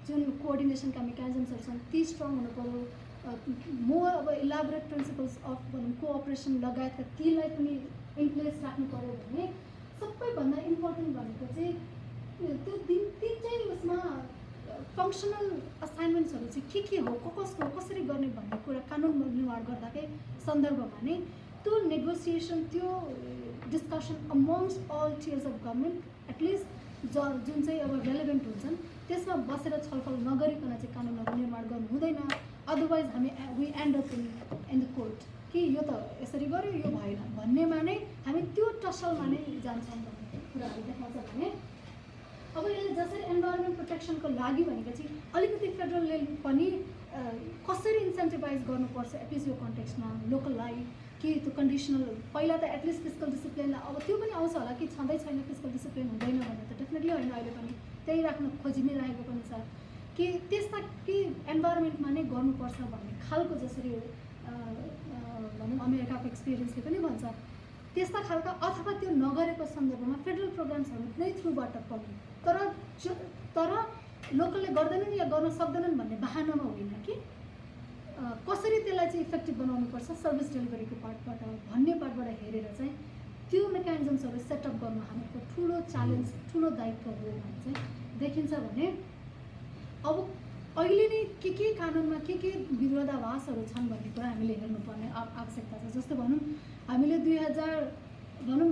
जुन कोअर्डिनेसनका मेकानिजम्सहरू छन् ती स्ट्रङ हुनु पऱ्यो मोर अब इलाबोरेट प्रिन्सिपल्स अफ भनौँ कोअपरेसन लगायतका तीलाई पनि इन प्लेस राख्नु पऱ्यो भने सबैभन्दा इम्पोर्टेन्ट भनेको चाहिँ त्यो तिन चाहिँ उसमा फङ्सनल असाइनमेन्ट्सहरू चाहिँ के हो कसको कसरी गर्ने भन्ने कुरा कानुन निर्माण गर्दाकै सन्दर्भमा नै त्यो नेगोसिएसन त्यो discussion amongst all tiers of government at least जुन चाहिँ अब रेलेभेन्ट हुन्छन् त्यसमा बसेर छलफल नगरिकन चाहिँ कानुनहरू निर्माण गर्नु हुँदैन अदरवाइज हामी we end up in the court कि यो त यसरी गर्यो यो भएन भन्नेमा नै हामी त्यो टसलमा नै जान्छौँ भन्ने कुराहरू देखाउँछ भने अब यसले जसरी इन्भाइरोमेन्ट प्रोटेक्सनको लागि भनेपछि अलिकति फेडरलले पनि कसरी इन्सेन्टिभाइज गर्नुपर्छ एटलिस्ट यो कन्टेक्स्टमा लोकललाई कि त्यो कन्डिसनल पहिला त एटलिस्ट फिस्कल डिसिप्लिनलाई अब त्यो पनि आउँछ होला कि छँदै छैन फिस्कल डिसिप्लिन हुँदैन भनेर त डेफिनेटली होइन अहिले पनि त्यही राख्न खोजि नै रहेको पनि छ कि त्यसमा कि इन्भाइरोमेन्टमा नै गर्नुपर्छ भन्ने खालको जसरी भनौँ अमेरिकाको एक्सपिरियन्सले पनि भन्छ त्यस्ता खालका अथवा त्यो नगरेको सन्दर्भमा फेडरल प्रोग्राम्सहरू नै थ्रुबाट पनि तर लोकलले गर्दैनन् या गर्न सक्दैनन् भन्ने बहानामा होइन कि कसरी त्यसलाई चाहिँ इफेक्टिभ बनाउनुपर्छ सर्भिस डेलिभरीको पार्टबाट भन्ने पार्टबाट हेरेर चाहिँ त्यो मेकानिजम्सहरू सेटअप गर्नु हाम्रो ठुलो च्यालेन्ज ठुलो दायित्व हो भने चाहिँ देखिन्छ भने अब अहिले नै के कानुनमा के विरोधाभासहरू छन् भन्ने कुरा हामीले हेर्नुपर्ने आवश्यकता छ जस्तो भनौँ हामीले 2000 भनौँ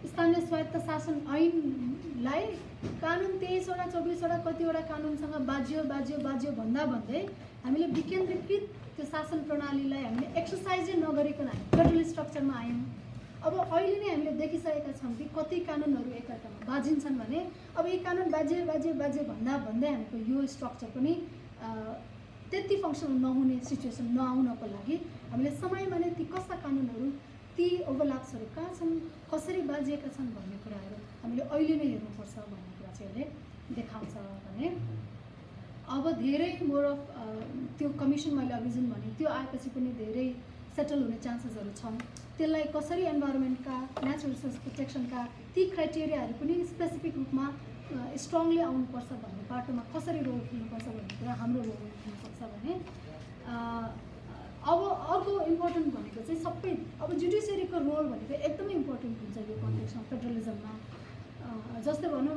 स्थानीय स्वायत्त शासन ऐनलाई कानुन 23वटा 24वटा कतिवटा कानुनसँग बाज्यो भन्दै हामीले विकेन्द्रीकृत त्यो शासन प्रणालीलाई हामीले एक्सर्साइजै नगरिकन हामी फेडरल स्ट्रक्चरमा आयौँ अब अहिले नै हामीले देखिसकेका छौँ कि कति कानुनहरू एकअर्कामा बाजिन्छन् भने अब यी कानुन बाजे भन्दै हामीको यो स्ट्रक्चर पनि त्यति फङ्सनल नहुने सिचुएसन नआउनको लागि हामीले समयमा नै ती कस्ता कानुनहरू ती ओभरल्याप्सहरू कहाँ छन् कसरी बाजिएका छन् भन्ने कुराहरू हामीले अहिले नै हेर्नुपर्छ भन्ने कुरा चाहिँ यसले देखाउँछ भने अब धेरै मोर अफ त्यो कमिसन मैले अघि जुन भने त्यो आएपछि पनि धेरै सेटल हुने चान्सेसहरू छन् त्यसलाई कसरी इन्भाइरोमेन्टका नेचुरल रिसोर्स प्रोटेक्सनका ती क्राइटेरियाहरू पनि स्पेसिफिक रूपमा स्ट्रङली आउनुपर्छ भन्ने बाटोमा कसरी रोल खेल्नुपर्छ भन्ने कुरा हाम्रो रोल हुनसक्छ भने अब अर्को इम्पोर्टेन्ट भनेको चाहिँ सबै अब जुडिसियरीको रोल भनेको एकदमै इम्पोर्टेन्ट हुन्छ यो कन्टेक्स्टमा फेडरलिजममा जस्तै भनौँ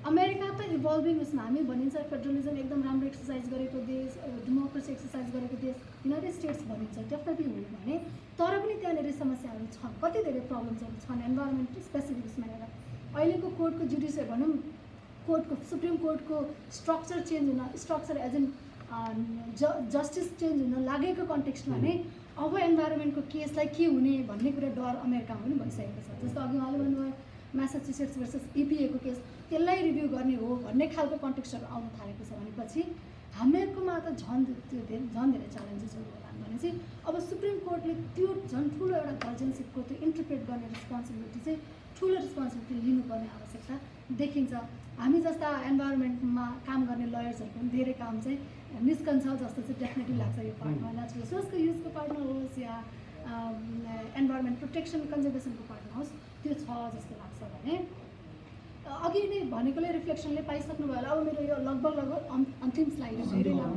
अमेरिका त इभल्भिङ उसमा हामी भनिन्छ फेडरलिजम एकदम राम्रो एक्सर्साइज गरेको देश डेमोक्रेसी एक्सर्साइज गरेको देश युनाइटेड स्टेट्स भनिन्छ डेफिनेटली हो भने तर पनि त्यहाँनिर समस्याहरू छन् कति धेरै प्रब्लम्सहरू छन् इन्भाइरोमेन्ट स्पेसिफिक उसमा हेरेर अहिलेको कोर्टको जुडिसियल भनौँ कोर्टको सुप्रिम कोर्टको स्ट्रक्चर चेन्ज हुन structure as in justice change हुन लागेको कन्टेक्स्टमा नै अब इन्भाइरोमेन्टको केसलाई के हुने भन्ने कुरा डर अमेरिकामा पनि भइसकेको छ। जस्तो अघि उहाँले भन्नुभयो म्यासाचुसेट्स भर्सेस इपिएको केस, त्यसलाई रिभ्यू गर्ने हो भन्ने खालको कन्टेक्स्टहरू आउन थालेको छ भनेपछि हामीहरूकोमा त झन् धेरै च्यालेन्जेसहरू होला भनेपछि अब सुप्रिम कोर्टले त्यो झन् ठुलो एउटा गार्जियनसिपको त्यो इन्टरप्रेट गर्ने रेस्पोन्सिबिलिटी चाहिँ ठुलो रेस्पोन्सिबिलिटी लिनुपर्ने आवश्यकता देखिन्छ। हामी जस्ता इन्भाइरोमेन्टमा काम गर्ने लयर्सहरूको पनि धेरै काम चाहिँ निस्कन्छ जस्तो चाहिँ डेफिनेटली लाग्छ यो पार्टमा, नेचुरल रिसोर्सको युजको पार्टमा होस् या इन्भाइरोमेन्ट प्रोटेक्सन कन्जर्भेसनको पार्टमा होस्, त्यो छ जस्तो लाग्छ। भने अघि नै भनेकोले रिफ्लेक्सनले पाइसक्नु भयो होला। अब मेरो यो लगभग अन्तिम स्लाइड धेरै लामो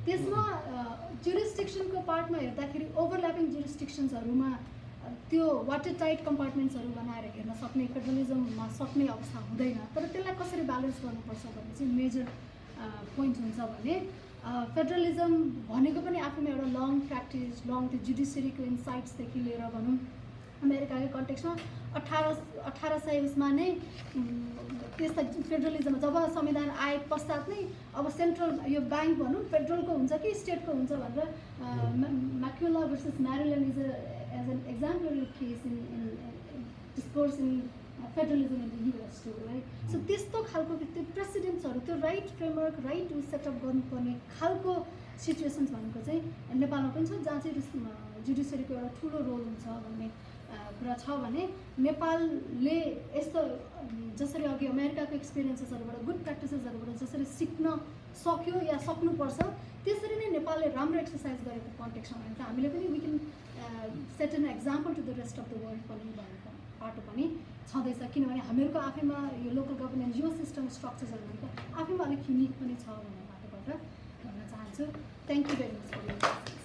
त्यसमा जुरिस्डिक्सनको पार्टमा हेर्दाखेरि ओभरल्यापिङ जुरिस्डिक्सन्सहरूमा त्यो वाटर टाइट कम्पार्टमेन्ट्सहरू बनाएर हेर्न सक्ने फेडरलिजममा सक्ने अवस्था हुँदैन। तर त्यसलाई कसरी ब्यालेन्स गर्नुपर्छ भन्ने चाहिँ मेजर पोइन्ट हुन्छ। भने फेडरलिजम भनेको पनि आफैमा एउटा लङ प्र्याक्टिस, लङ त्यो जुडिसियरीको इन्साइट्सदेखि लिएर भनौँ अमेरिकाकै कन्टेक्स्टमा 1800 उसमा नै त्यस्ता फेडरलिजम जब संविधान आए पश्चात नै अब सेन्ट्रल यो ब्याङ्क भनौँ फेडरलको हुन्छ कि स्टेटको हुन्छ भनेर McCulloch versus Maryland is as an exemplary case in discourse in federalism in the US too, right. So त्यस्तो खालको त्यो प्रेसिडेन्ट्सहरू त्यो राइट फ्रेमवर्क राइट सेटअप गर्नुपर्ने खालको सिचुएसन्स भनेको चाहिँ नेपालमा पनि छ, जहाँ चाहिँ जुडिसियरीको एउटा ठुलो रोल हुन्छ भन्ने कुरा छ। भने नेपालले यस्तो जसरी अघि अमेरिकाको एक्सपिरियन्सेसहरूबाट गुड प्र्याक्टिसेसहरूबाट जसरी सिक्न सक्यो या सक्नुपर्छ त्यसरी नै नेपालले राम्रो एक्सर्साइज गरेको कन्टेक्स्टमा भने त हामीले पनि we can set an example to the rest of the world पनि भनेको बाटो पनि छँदैछ। किनभने हामीहरूको आफैमा यो लोकल गभर्नेन्स यो सिस्टम स्ट्रक्चर्सहरू भनेको आफैमा अलिक युनिक पनि छ भन्ने बाटोबाट भन्न चाहन्छु। Thank you very much for